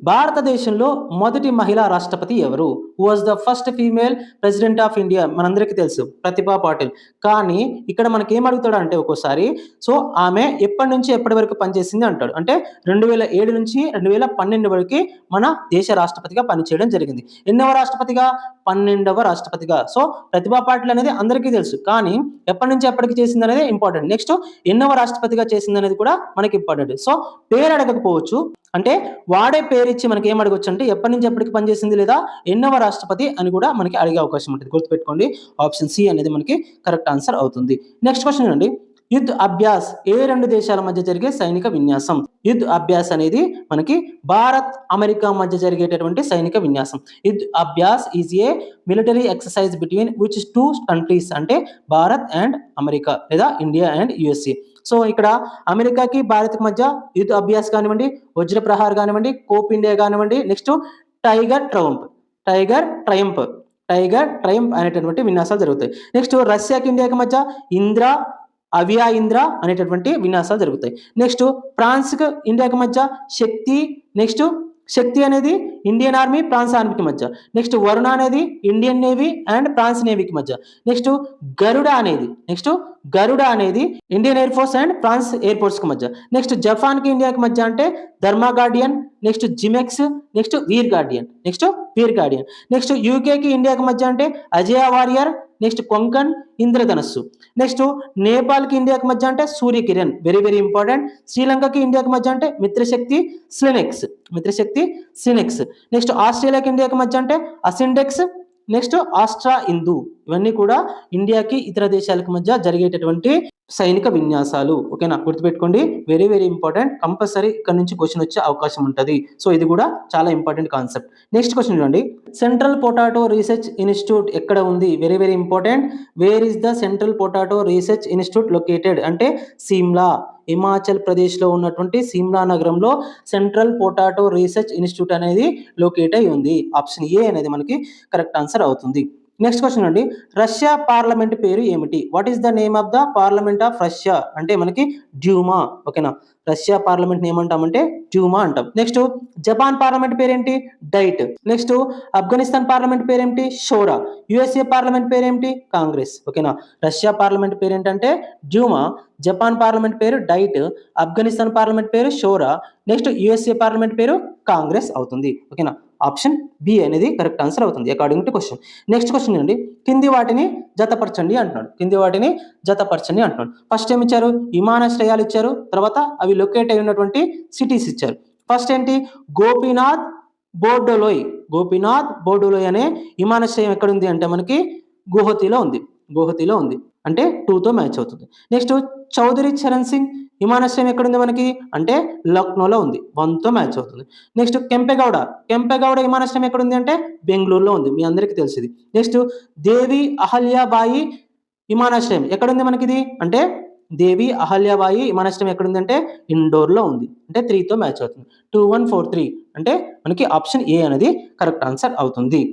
భారతదేశంలో మొదటి మహిళా రాష్ట్రపతి ఎవరు? Who was the first female president of India? మనందరికీ తెలుసు ప్రతిభా పాటిల్. కానీ ఇక్కడ మనకి ఏం అడుగుతాడంటే ఒక్కోసారి, సో ఆమె ఎప్పటి నుంచి ఎప్పటి వరకు పనిచేసింది అంటాడు. అంటే 2007 నుంచి 2012 వరకు మన దేశ రాష్ట్రపతిగా పనిచేయడం జరిగింది. ఎన్నవ రాష్ట్రపతిగా? 12వ రాష్ట్రపతిగా. సో ప్రతిభా పాటిల్ అనేది అందరికీ తెలుసు. కానీ ఎప్పటి నుంచి ఎప్పటికి చేసింది అనేది ఇంపార్టెంట్. నెక్స్ట్ ఎన్నవ రాష్ట్రపతిగా చేసింది అనేది కూడా మనకి ఇంపార్టెంట్. సో పేరు అడగకపోవచ్చు, అంటే వాడే పేరు ఇచ్చి మనకి ఏం అడగొచ్చు అంటే ఎప్పటి నుంచి ఎప్పటికి పనిచేసింది లేదా ఎన్నవ రాష్ట్రపతి అని కూడా మనకి అడిగే అవకాశం ఉంటుంది. గుర్తుపెట్టుకోండి, ఆప్షన్ సి అనేది మనకి కరెక్ట్ ఆన్సర్ అవుతుంది. నెక్స్ట్ క్వశ్చన్ అండి, యుద్ధ్ అభ్యాస్ ఏ రెండు దేశాల మధ్య జరిగే సైనిక విన్యాసం? యుద్ధ్ అభ్యాస్ అనేది మనకి భారత్ అమెరికా మధ్య జరిగేటటువంటి సైనిక విన్యాసం. Yudh Abhyas is a military exercise between which two countries? అంటే భారత్ అండ్ అమెరికా లేదా ఇండియా అండ్ యుఎస్ఏ. సో ఇక్కడ అమెరికాకి భారత్కి మధ్య యుద్ధ అభ్యాస్ కానివ్వండి, వజ్ర ప్రహార్ కానివ్వండి, కోప్ ఇండియా కానివ్వండి, నెక్స్ట్ టైగర్ ట్రయంప్ అనేటటువంటి విన్యాసాలు జరుగుతాయి. నెక్స్ట్ రష్యాకి ఇండియాకి మధ్య అవియా ఇంద్ర అనేటటువంటి విన్యాసాలు జరుగుతాయి. నెక్స్ట్ ఫ్రాన్స్కి ఇండియాకి మధ్య శక్తి అనేది ఇండియన్ ఆర్మీ ఫ్రాన్స్ ఆర్మీకి మధ్య. నెక్స్ట్ వరుణ అనేది ఇండియన్ నేవీ అండ్ ఫ్రాన్స్ నేవీకి మధ్య. నెక్స్ట్ గరుడ అనేది Indian air force and France air force కి మధ్య. నెక్స్ట్ జపాన్ కి ఇండియాకి మధ్య అంటే Dharma guardian, next JIMEX, next Veer guardian. Next UK కి ఇండియాకి మధ్య అంటే అజయ వారియర్, నెక్స్ట్ కొంకన్, ఇంద్రధనస్సు. నెక్స్ట్ నేపాల్ కి ఇండియాకి మధ్య అంటే సూర్యకిరణ్, వెరీ వెరీ ఇంపార్టెంట్. శ్రీలంకకి ఇండియాకి మధ్య అంటే మిత్రశక్తి స్లినెక్స్. నెక్స్ట్ ఆస్ట్రేలియాకి ఇండియాకి మధ్య అంటే అసిండెక్స్, నెక్స్ట్ ఆస్ట్రా ఇందు. ఇవన్నీ కూడా ఇండియాకి ఇతర దేశాలకు మధ్య జరిగేటటువంటి సైనిక విన్యాసాలు. ఓకేనా, గుర్తుపెట్టుకోండి, వెరీ వెరీ ఇంపార్టెంట్. కంపల్సరీ ఇక్కడ నుంచి క్వశ్చన్ వచ్చే అవకాశం ఉంటుంది. సో ఇది కూడా చాలా ఇంపార్టెంట్ కాన్సెప్ట్. నెక్స్ట్ క్వశ్చన్ చూడండి, సెంట్రల్ పొటాటో రీసెర్చ్ ఇన్స్టిట్యూట్ ఎక్కడ ఉంది? Very very important. Wear is the central potato research institute located? అంటే సిమ్లా, హిమాచల్ ప్రదేశ్ లో ఉన్నటువంటి సిమ్లా నగరంలో సెంట్రల్ పొటాటో రీసెర్చ్ ఇన్స్టిట్యూట్ అనేది లొకేట్ అయి ఉంది. ఆప్షన్ ఏ అనేది మనకి కరెక్ట్ ఆన్సర్ అవుతుంది. నెక్స్ట్ క్వశ్చన్ అండి, రష్యా పార్లమెంట్ పేరు ఏమిటి? What is the name of the parliament of Russia? అంటే మనకి డ్యూమా. ఓకేనా, రష్యా పార్లమెంట్ ఏమంటామంటే డ్యూమా అంటాం. నెక్స్ట్ జపాన్ పార్లమెంట్ పేరేంటి? డైట్. నెక్స్ట్ ఆఫ్ఘనిస్తాన్ పార్లమెంట్ పేరేంటి? షోరా. యుఎస్ఏ పార్లమెంట్ పేరేంటి? కాంగ్రెస్. ఓకేనా, రష్యా పార్లమెంట్ పేరు ఏంటంటే డ్యూమా, జపాన్ పార్లమెంట్ పేరు డైట్, ఆఫ్ఘనిస్తాన్ పార్లమెంట్ పేరు షోరా, నెక్స్ట్ యుఎస్ఏ పార్లమెంట్ పేరు కాంగ్రెస్ అవుతుంది. ఓకేనా, ఆప్షన్ బి అనేది కరెక్ట్ ఆన్సర్ అవుతుంది according to question. Next question అండి, కింది వాటిని జతపరచండి అంటున్నాడు. ఫస్ట్ ఏమి ఇచ్చారు? విమానాశ్రయాలు ఇచ్చారు, తర్వాత అవి లొకేట్ అయి ఉన్నటువంటి సిటీస్ ఇచ్చారు. ఫస్ట్ ఏంటి? గోపీనాథ్ బోర్డోలోయ్ అనే విమానాశ్రయం ఎక్కడుంది అంటే మనకి గువహతిలో ఉంది. అంటే 2తో మ్యాచ్ అవుతుంది. నెక్స్ట్ చౌదరి చరణ్ సింగ్ విమానాశ్రయం ఎక్కడుంది మనకి అంటే లక్నోలో ఉంది, 1తో మ్యాచ్ అవుతుంది. నెక్స్ట్ కెంపెగౌడ విమానాశ్రయం ఎక్కడుంది అంటే బెంగళూరులో ఉంది, మీ అందరికీ తెలిసింది. నెక్స్ట్ దేవి అహల్యాబాయి విమానాశ్రయం ఎక్కడుంది మనకి ఇది అంటే దేవి అహల్యాబాయి విమానాశ్రయం ఎక్కడుంది అంటే ఇండోర్లో ఉంది, అంటే 3తో మ్యాచ్ అవుతుంది. 2143 అంటే మనకి ఆప్షన్ ఏ అనేది కరెక్ట్ ఆన్సర్ అవుతుంది.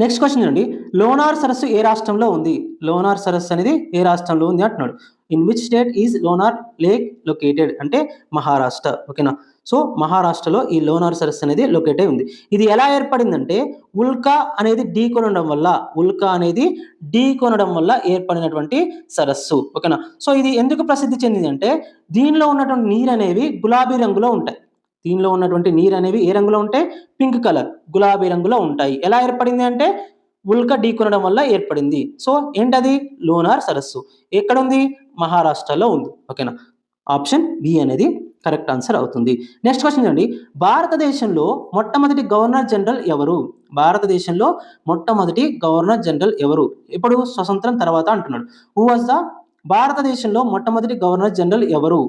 నెక్స్ట్ క్వశ్చన్ అండి, లోనార్ సరస్సు ఏ రాష్ట్రంలో ఉంది? లోనార్ సరస్సు అనేది ఏ రాష్ట్రంలో ఉంది అంటున్నాడు. In which state is lunar lake located? అంటే మహారాష్ట్ర. ఓకేనా, సో మహారాష్ట్రలో ఈ లోనార్ సరస్సు అనేది లొకేట్ అయి ఉంది. ఇది ఎలా ఏర్పడిందంటే ఉల్కా అనేది ఢీ కొనడం వల్ల ఏర్పడినటువంటి సరస్సు. ఓకేనా, సో ఇది ఎందుకు ప్రసిద్ధి చెందింది అంటే దీనిలో ఉన్నటువంటి నీరు అనేవి గులాబీ రంగులో ఉంటాయి. ఏ రంగులో ఉంటాయి? పింక్ కలర్, గులాబీ రంగులో ఉంటాయి. ఎలా ఏర్పడింది అంటే ఉల్క ఢీకొనడం వల్ల ఏర్పడింది. సో ఏంటది? లోనార్ సరస్సు. ఎక్కడుంది? మహారాష్ట్రలో ఉంది. ఓకేనా, ఆప్షన్ బి అనేది కరెక్ట్ ఆన్సర్ అవుతుంది. నెక్స్ట్ క్వశ్చన్ అండి, భారతదేశంలో మొట్టమొదటి గవర్నర్ జనరల్ ఎవరు? ఇప్పుడు స్వతంత్రం తర్వాత అంటున్నాడు. హూ వాజ్ ద భారతదేశంలో మొట్టమొదటి గవర్నర్ జనరల్ ఎవరు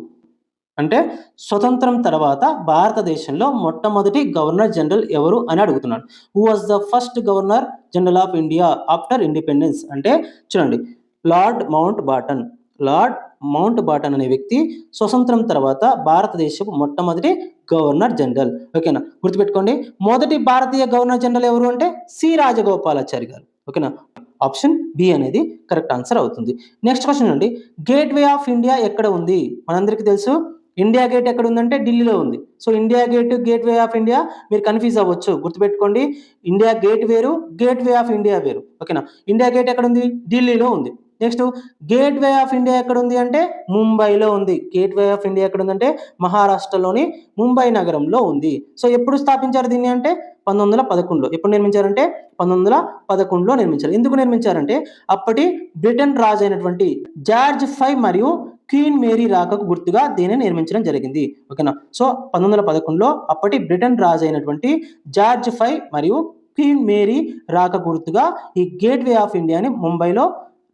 అంటే స్వతంత్రం తర్వాత భారతదేశంలో మొట్టమొదటి గవర్నర్ జనరల్ ఎవరు అని అడుగుతున్నాడు. Who was the first governor general of India after independence? అంటే చూడండి, లార్డ్ మౌంట్ బాటన్ అనే వ్యక్తి స్వతంత్రం తర్వాత భారతదేశపు మొట్టమొదటి గవర్నర్ జనరల్. ఓకేనా, గుర్తుపెట్టుకోండి, మొదటి భారతీయ గవర్నర్ జనరల్ ఎవరు అంటే సి రాజగోపాలాచారి గారు. ఓకేనా, ఆప్షన్ బి అనేది కరెక్ట్ ఆన్సర్ అవుతుంది. నెక్స్ట్ క్వశ్చన్ అండి, గేట్వే ఆఫ్ ఇండియా ఎక్కడ ఉంది? మనందరికీ తెలుసు ఇండియా గేట్ ఎక్కడ ఉందంటే ఢిల్లీలో ఉంది. So India gate, gate way of India మీరు కన్ఫ్యూజ్ అవ్వచ్చు. గుర్తుపెట్టుకోండి, ఇండియా గేట్ వేరు, గేట్ వే ఆఫ్ ఇండియా వేరు. ఓకేనా. ఇండియా గేట్ ఎక్కడ ఉంది? ఢిల్లీలో ఉంది. Next gate way of India ఎక్కడ ఉంది అంటే ముంబైలో ఉంది. గేట్ వే ఆఫ్ ఇండియా ఎక్కడ ఉందంటే మహారాష్ట్రలోని ముంబై నగరంలో ఉంది. సో ఎప్పుడు స్థాపించారు దీన్ని అంటే 1911లో. ఎప్పుడు నిర్మించారంటే 1911లో నిర్మించారు. ఎందుకు నిర్మించారంటే అప్పటి బ్రిటన్ రాజు అయినటువంటి జార్జ్ 5 మరియు క్వీన్ మేరీ రాకకు గుర్తుగా దీన్ని నిర్మించడం జరిగింది. ఓకేనా. సో 1911లో అప్పటి బ్రిటన్ రాజు అయినటువంటి జార్జ్ 5 మరియు క్వీన్ మేరీ రాక గుర్తుగా ఈ గేట్ వే ఆఫ్ ఇండియాని ముంబైలో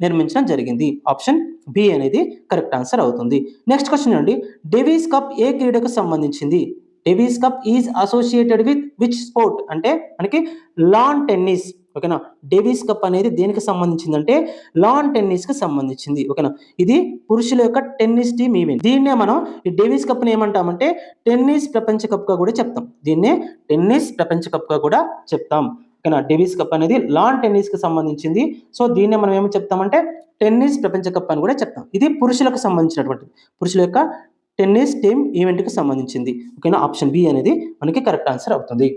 నిర్మించడం జరిగింది. ఆప్షన్ బి అనేది కరెక్ట్ ఆన్సర్ అవుతుంది. నెక్స్ట్ క్వశ్చన్ అండి, డేవిస్ కప్ ఏ క్రీడకు సంబంధించింది? Davis cup is associated with which sport అంటే మనకి లాన్ టెన్నిస్. ఓకేనా. డేవిస్ కప్ అనేది దేనికి సంబంధించిందంటే లాన్ టెన్నిస్ కి సంబంధించింది. ఓకేనా. ఇది పురుషుల యొక్క టెన్నిస్ టీమ్ ఈవెంట్. దీన్నే మనం ఈ డేవిస్ కప్ ని ఏమంటామంటే టెన్నిస్ ప్రపంచ కప్ గా కూడా చెప్తాం. దీన్నే టెన్నిస్ ప్రపంచ కప్ గా కూడా చెప్తాం. ఓకేనా. డేవిస్ కప్ అనేది లాన్ టెన్నిస్ కి సంబంధించింది. సో దీన్నే మనం ఏమి చెప్తామంటే టెన్నిస్ ప్రపంచ కప్ అని కూడా చెప్తాం. ఇది పురుషులకు సంబంధించినటువంటి పురుషుల యొక్క టెన్నిస్ టీమ్ ఈవెంట్ కి సంబంధించింది. ఓకేనా. ఆప్షన్ బి అనేది మనకి కరెక్ట్ ఆన్సర్ అవుతుంది.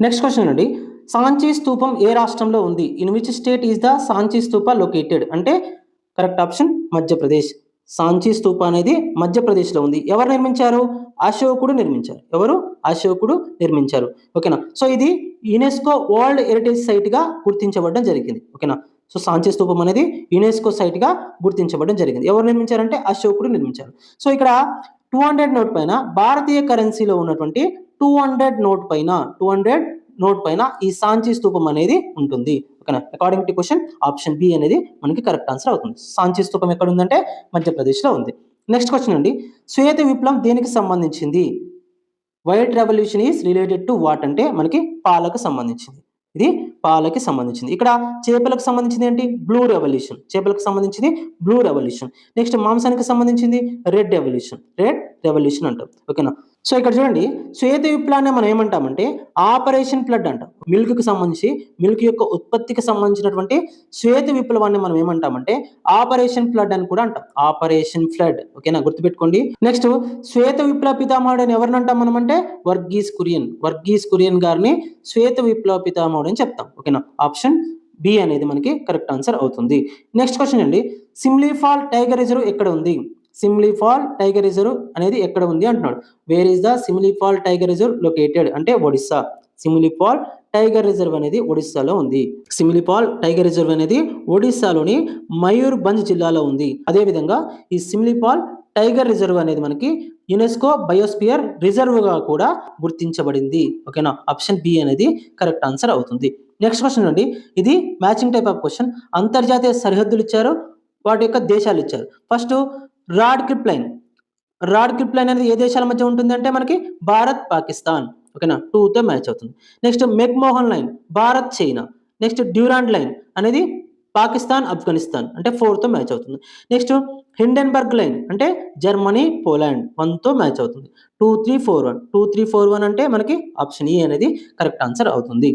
నెక్స్ట్ క్వశ్చన్ అండి, సాంచీ స్తూపం ఏ రాష్ట్రంలో ఉంది? In which state is the Sanchi Stupa located అంటే కరెక్ట్ ఆప్షన్ మధ్యప్రదేశ్. సాంచీ స్తూప అనేది మధ్యప్రదేశ్లో ఉంది. ఎవరు నిర్మించారు? అశోకుడు నిర్మించారు. ఎవరు? అశోకుడు నిర్మించారు. ఓకేనా. సో ఇది యునెస్కో వరల్డ్ హెరిటేజ్ సైట్ గా గుర్తించబడడం జరిగింది. ఓకేనా. సో సాంచీ స్తూపం అనేది యునెస్కో సైట్ గా గుర్తించబడడం జరిగింది. ఎవరు నిర్మించారంటే అశోకుడు నిర్మించారు. సో ఇక్కడ 200 నోట్ పైన భారతీయ కరెన్సీలో ఉన్నటువంటి 200 నోట్ పైన ఈ సాంచీ స్తూపం అనేది ఉంటుంది. ఓకేనా. According to question option B అనేది మనకి కరెక్ట్ ఆన్సర్ అవుతుంది. సాంచీ స్తూపం ఎక్కడ ఉందంటే మధ్యప్రదేశ్లో ఉంది. నెక్స్ట్ క్వశ్చన్ అండి, శ్వేత విప్లవం దేనికి సంబంధించింది? White revolution is related to what అంటే మనకి పాలకు సంబంధించింది. ఇది పాలకి సంబంధించింది. ఇక్కడ చేపలకు సంబంధించింది ఏంటి? Blue revolution. చేపలకు సంబంధించింది బ్లూ రెవల్యూషన్. నెక్స్ట్ మాంసానికి సంబంధించింది రెడ్ రెవల్యూషన్ అంటాం. ఓకేనా. సో ఇక్కడ చూడండి, శ్వేత విప్లవాన్ని మనం ఏమంటామంటే ఆపరేషన్ ఫ్లడ్ అంటాం. మిల్క్ కి సంబంధించి మిల్క్ యొక్క ఉత్పత్తికి సంబంధించినటువంటి శ్వేత విప్లవాన్ని మనం ఏమంటామంటే ఆపరేషన్ ఫ్లడ్ అని కూడా అంటాం. Operation flood. ఓకేనా, గుర్తుపెట్టుకోండి. నెక్స్ట్ శ్వేత విప్లవ పితామహుడు అని ఎవరిని అంటాం మనం అంటే వర్గీస్ కురియన్ గారిని శ్వేత విప్లవ పితామహుడు అని చెప్తాం. ఓకేనా. ఆప్షన్ బి అనేది మనకి కరెక్ట్ ఆన్సర్ అవుతుంది. నెక్స్ట్ క్వశ్చన్ అండి, సిమ్లీపాల్ టైగర్ రిజర్వ్ ఎక్కడ ఉంది? సిమ్లీపాల్ టైగర్ రిజర్వ్ అనేది ఎక్కడ ఉంది అంటున్నాడు. Where is the Simlipal tiger reserve located అంటే ఒడిస్సా. సిమ్లీపాల్ టైగర్ రిజర్వ్ అనేది ఒడిస్సాలో ఉంది. సిమ్లీపాల్ టైగర్ రిజర్వ్ అనేది ఒడిస్సాలోని మయూర్భంజ్ జిల్లాలో ఉంది. అదేవిధంగా ఈ సిమ్లీపాల్ టైగర్ రిజర్వ్ అనేది మనకి యునెస్కో బయోస్పియర్ రిజర్వ్ గా కూడా గుర్తించబడింది. ఓకేనా. ఆప్షన్ బి అనేది కరెక్ట్ ఆన్సర్ అవుతుంది. నెక్స్ట్ క్వశ్చన్ అండి, ఇది మ్యాచింగ్ టైప్ ఆఫ్ క్వశ్చన్. అంతర్జాతీయ సరిహద్దులు ఇచ్చారు, వాటి యొక్క దేశాలు ఇచ్చారు. ఫస్ట్ రాడ్ క్రిప్ లైన్ అనేది ఏ దేశాల మధ్య ఉంటుంది అంటే మనకి భారత్ పాకిస్తాన్. ఓకేనా, 2తో మ్యాచ్ అవుతుంది. Next McMahon line Bharat China. Next Durand line అనేది పాకిస్తాన్ ఆఫ్ఘనిస్తాన్ అంటే 4తో మ్యాచ్ అవుతుంది. నెక్స్ట్ హిండెన్బర్గ్ లైన్ అంటే జర్మనీ పోలాండ్ 1తో మ్యాచ్ అవుతుంది. 2341 అంటే మనకి ఆప్షన్ ఈ అనేది కరెక్ట్ ఆన్సర్ అవుతుంది.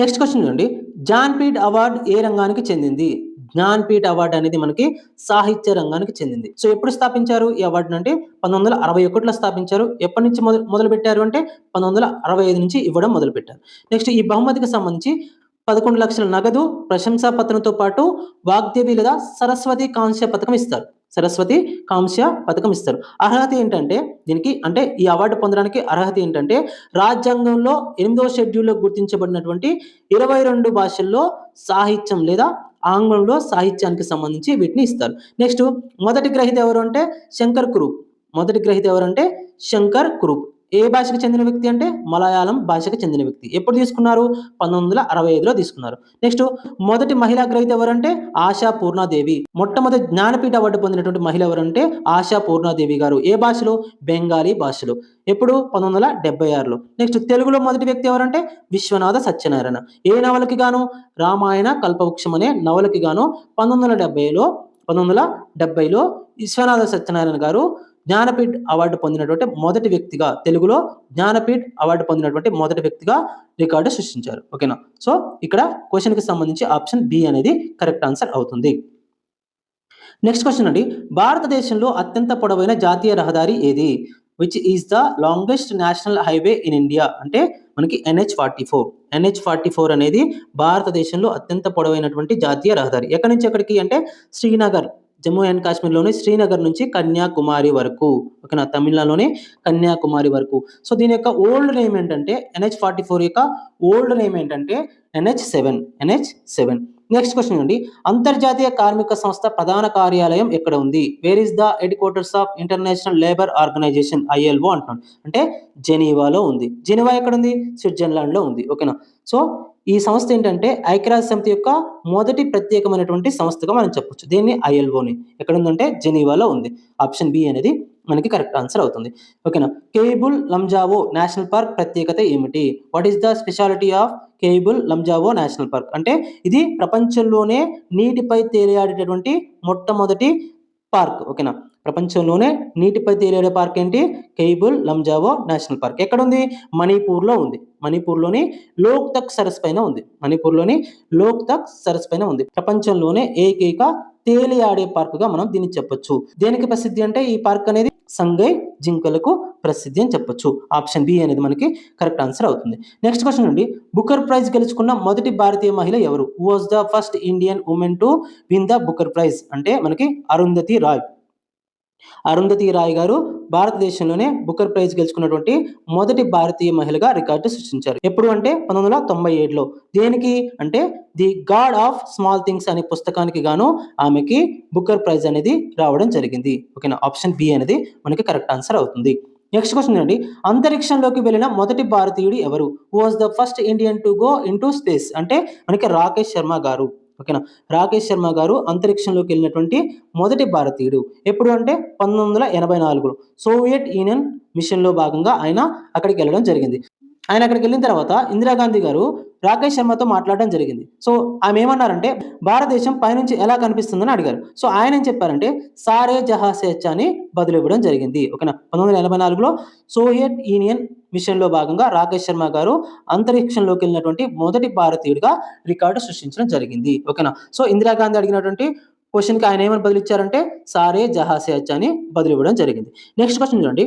నెక్స్ట్ క్వశ్చన్ చూడండి, జ్ఞాన్పీఠ్ అవార్డు ఏ రంగానికి చెందింది? జ్ఞాన్పీఠ్ అవార్డు అనేది మనకి సాహిత్య రంగానికి చెందింది. సో ఎప్పుడు స్థాపించారు ఈ అవార్డును అంటే 1961లో స్థాపించారు. ఎప్పటి నుంచి మొదలు పెట్టారు అంటే 1965 నుంచి ఇవ్వడం మొదలు పెట్టారు. నెక్స్ట్ ఈ బహుమతికి సంబంధించి 11 లక్షల నగదు, ప్రశంసా పత్రంతో పాటు వాగ్దేవి లేదా సరస్వతి కాంస్య పథకం ఇస్తారు. అర్హత ఏంటంటే దీనికి అంటే ఈ అవార్డు పొందడానికి అర్హత ఏంటంటే రాజ్యాంగంలో 8వ షెడ్యూల్లో గుర్తించబడినటువంటి 22 భాషల్లో సాహిత్యం లేదా ఆంగ్లంలో సాహిత్యానికి సంబంధించి వీటిని ఇస్తారు. నెక్స్ట్ మొదటి గ్రహీత ఎవరు అంటే శంకర్ కురూప్. ఏ భాషకు చెందిన వ్యక్తి అంటే మలయాళం భాషకు చెందిన వ్యక్తి. ఎప్పుడు తీసుకున్నారు? 1965లో తీసుకున్నారు. నెక్స్ట్ మొదటి మహిళా గ్రహీత ఎవరంటే ఆశా పూర్ణాదేవి. మొట్టమొదటి జ్ఞానపీఠ అవార్డు పొందినటువంటి మహిళ ఎవరంటే ఆశా పూర్ణాదేవి గారు. ఏ భాషలో? బెంగాలీ భాషలో. ఎప్పుడు? 1976లో. నెక్స్ట్ తెలుగులో మొదటి వ్యక్తి ఎవరంటే విశ్వనాథ సత్యనారాయణ. ఏ నవలకి గాను? రామాయణ కల్పవృక్షం అనే నవలకి గాను 1970లో విశ్వనాథ సత్యనారాయణ గారు జ్ఞానపీఠ్ అవార్డు పొందినటువంటి మొదటి వ్యక్తిగా, తెలుగులో జ్ఞానపీఠ్ అవార్డు పొందినటువంటి మొదటి వ్యక్తిగా రికార్డు సృష్టించారు. ఓకేనా. సో ఇక్కడ క్వశ్చన్కి సంబంధించి ఆప్షన్ బి అనేది కరెక్ట్ ఆన్సర్ అవుతుంది. నెక్స్ట్ క్వశ్చన్ అండి, భారతదేశంలో అత్యంత పొడవైన జాతీయ రహదారి ఏది? Which is the longest national highway in India అంటే మనకి NH44 అనేది భారతదేశంలో అత్యంత పొడవైనటువంటి జాతీయ రహదారి. ఎక్కడి నుంచి ఎక్కడికి అంటే శ్రీనగర్, జమ్మూ అండ్ కాశ్మీర్లోని శ్రీనగర్ నుంచి కన్యాకుమారి వరకు, ఓకేనా, తమిళనాడులోని కన్యాకుమారి వరకు. సో దీని యొక్క ఓల్డ్ నేమ్ ఏంటంటే NH44 యొక్క ఓల్డ్ నేమ్ ఏంటంటే NH7. నెక్స్ట్ క్వశ్చన్ అండి, అంతర్జాతీయ కార్మిక సంస్థ ప్రధాన కార్యాలయం ఎక్కడ ఉంది? Where is the headquarters of international labour organisation ILO అంటున్నాడు. అంటే జెనీవాలో ఉంది. జెనీవా ఎక్కడ ఉంది? స్విట్జర్లాండ్ లో ఉంది, ఓకేనా. సో ఈ సంస్థ ఏంటంటే ఐక్యరాజ్య సమితి యొక్క మొదటి ప్రత్యేకమైనటువంటి సంస్థగా మనం చెప్పొచ్చు దీన్ని, ILOని. ఎక్కడ ఉందంటే జెనీవాలో ఉంది. ఆప్షన్ బి అనేది మనకి కరెక్ట్ ఆన్సర్ అవుతుంది, ఓకేనా. కేబుల్ లంజావో నేషనల్ పార్క్ ప్రత్యేకత ఏమిటి? What is the speciality of Keibul Lamjao national park అంటే ఇది ప్రపంచంలోనే నీటిపై తేలియాడేటటువంటి మొట్టమొదటి పార్క్, ఓకేనా. ప్రపంచంలోనే నీటిపై తేలియాడే పార్క్ ఏంటి? Keibul Lamjao national park. ఎక్కడ ఉంది? మణిపూర్లో ఉంది. మణిపూర్లోని లోక్తక్ సరస్సు పైన ఉంది. ప్రపంచంలోనే ఏకైక తేలియాడే పార్క్ గా మనం దీన్ని చెప్పొచ్చు. దేనికి ప్రసిద్ధి అంటే ఈ పార్క్ అనేది సంగై జింకలకు ప్రసిద్ధి అని చెప్పొచ్చు. ఆప్షన్ బి అనేది మనకి కరెక్ట్ ఆన్సర్ అవుతుంది. నెక్స్ట్ క్వశ్చన్ అండి, బుకర్ ప్రైజ్ గెలుచుకున్న మొదటి భారతీయ మహిళ ఎవరు? Who was the first Indian woman to win the Booker prize అంటే మనకి అరుంధతి రాయ్ గారు భారతదేశంలోనే బుకర్ ప్రైజ్ గెలుచుకున్నటువంటి మొదటి భారతీయ మహిళగా రికార్డు సృష్టించారు. ఎప్పుడు అంటే 1997లో. దేనికి అంటే the God of small things అనే పుస్తకానికి గాను ఆమెకి బుకర్ ప్రైజ్ అనేది రావడం జరిగింది, ఓకేనా. ఆప్షన్ బి అనేది మనకి కరెక్ట్ ఆన్సర్ అవుతుంది. నెక్స్ట్ క్వశ్చన్ అండి, అంతరిక్షంలోకి వెళ్ళిన మొదటి భారతీయుడు ఎవరు? Who was the first Indian to go into space అంటే మనకి రాకేష్ శర్మ గారు, ఓకేనా. రాకేష్ శర్మ గారు అంతరిక్షంలోకి వెళ్ళినటువంటి మొదటి భారతీయుడు. ఎప్పుడు అంటే 1984లో సోవియట్ యూనియన్ మిషన్ లో భాగంగా ఆయన అక్కడికి వెళ్ళడం జరిగింది. ఆయన అక్కడికి వెళ్ళిన తర్వాత ఇందిరాగాంధీ గారు రాకేష్ శర్మతో మాట్లాడడం జరిగింది. సో ఆమె ఏమన్నారంటే భారతదేశం పైనుంచి ఎలా కనిపిస్తుందని అడిగారు. సో ఆయన ఏం చెప్పారంటే సారే జహా సే అచ్చా అని బదులు ఇవ్వడం జరిగింది, ఓకేనా. 1984లో సోవియట్ యూనియన్ మిషన్ లో భాగంగా రాకేష్ శర్మ గారు అంతరిక్షంలోకి వెళ్ళినటువంటి మొదటి భారతీయుడిగా రికార్డు సృష్టించడం జరిగింది, ఓకేనా. సో ఇందిరాగాంధీ అడిగినటువంటి క్వశ్చన్ కి ఆయన ఏమని బదులు ఇచ్చారంటే సారే జహా సే అచ్చా అని బదులు ఇవ్వడం జరిగింది. నెక్స్ట్ క్వశ్చన్ చూడండి,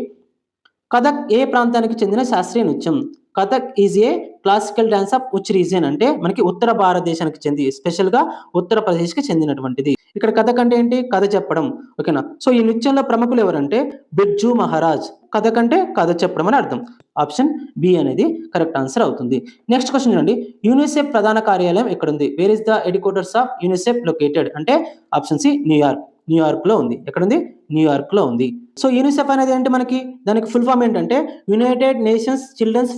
కథక్ ఏ ప్రాంతానికి చెందిన శాస్త్రీయ నృత్యం? Kathak is a classical dance of which region అంటే మనకి ఉత్తర భారతదేశానికి చెంది స్పెషల్ గా ఉత్తరప్రదేశ్ కి చెందినటువంటిది. ఇక్కడ కథక్ అంటే ఏంటి? కథ చెప్పడం, ఓకేనా. సో ఈ నృత్యంలో ప్రముఖులు ఎవరంటే బిర్జూ మహారాజ్. కథక్ అంటే కథ చెప్పడం అని అర్థం. ఆప్షన్ బి అనేది కరెక్ట్ ఆన్సర్ అవుతుంది. నెక్స్ట్ క్వశ్చన్ చూడండి, యూనిసెఫ్ ప్రధాన కార్యాలయం ఎక్కడ ఉంది? Where is the headquarters of UNICEF located అంటే ఆప్షన్ సి న్యూయార్క్ లో ఉంది. ఎక్కడుంది? న్యూయార్క్ లో ఉంది. సో యూనిసెఫ్ అనేది ఏంటి మనకి? దానికి ఫుల్ ఫామ్ ఏంటంటే యునైటెడ్ నేషన్స్ చిల్డ్రన్స్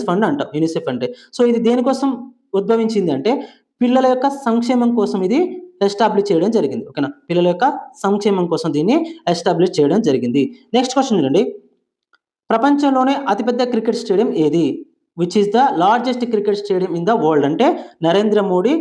ఫండ్ అంట యూనిసెఫ్ అంటే. సో ఇది దేనికోసం ఉద్భవించింది అంటే పిల్లల యొక్క సంక్షేమం కోసం ఇది ఎస్టాబ్లిష్ చేయడం జరిగింది, ఓకేనా. పిల్లల యొక్క సంక్షేమం కోసం దీన్ని ఎస్టాబ్లిష్ చేయడం జరిగింది. నెక్స్ట్ క్వశ్చన్ చూడండి, ప్రపంచంలోనే అతిపెద్ద క్రికెట్ స్టేడియం ఏది? Which is the largest cricket stadium in the world అంటే నరేంద్ర మోడీ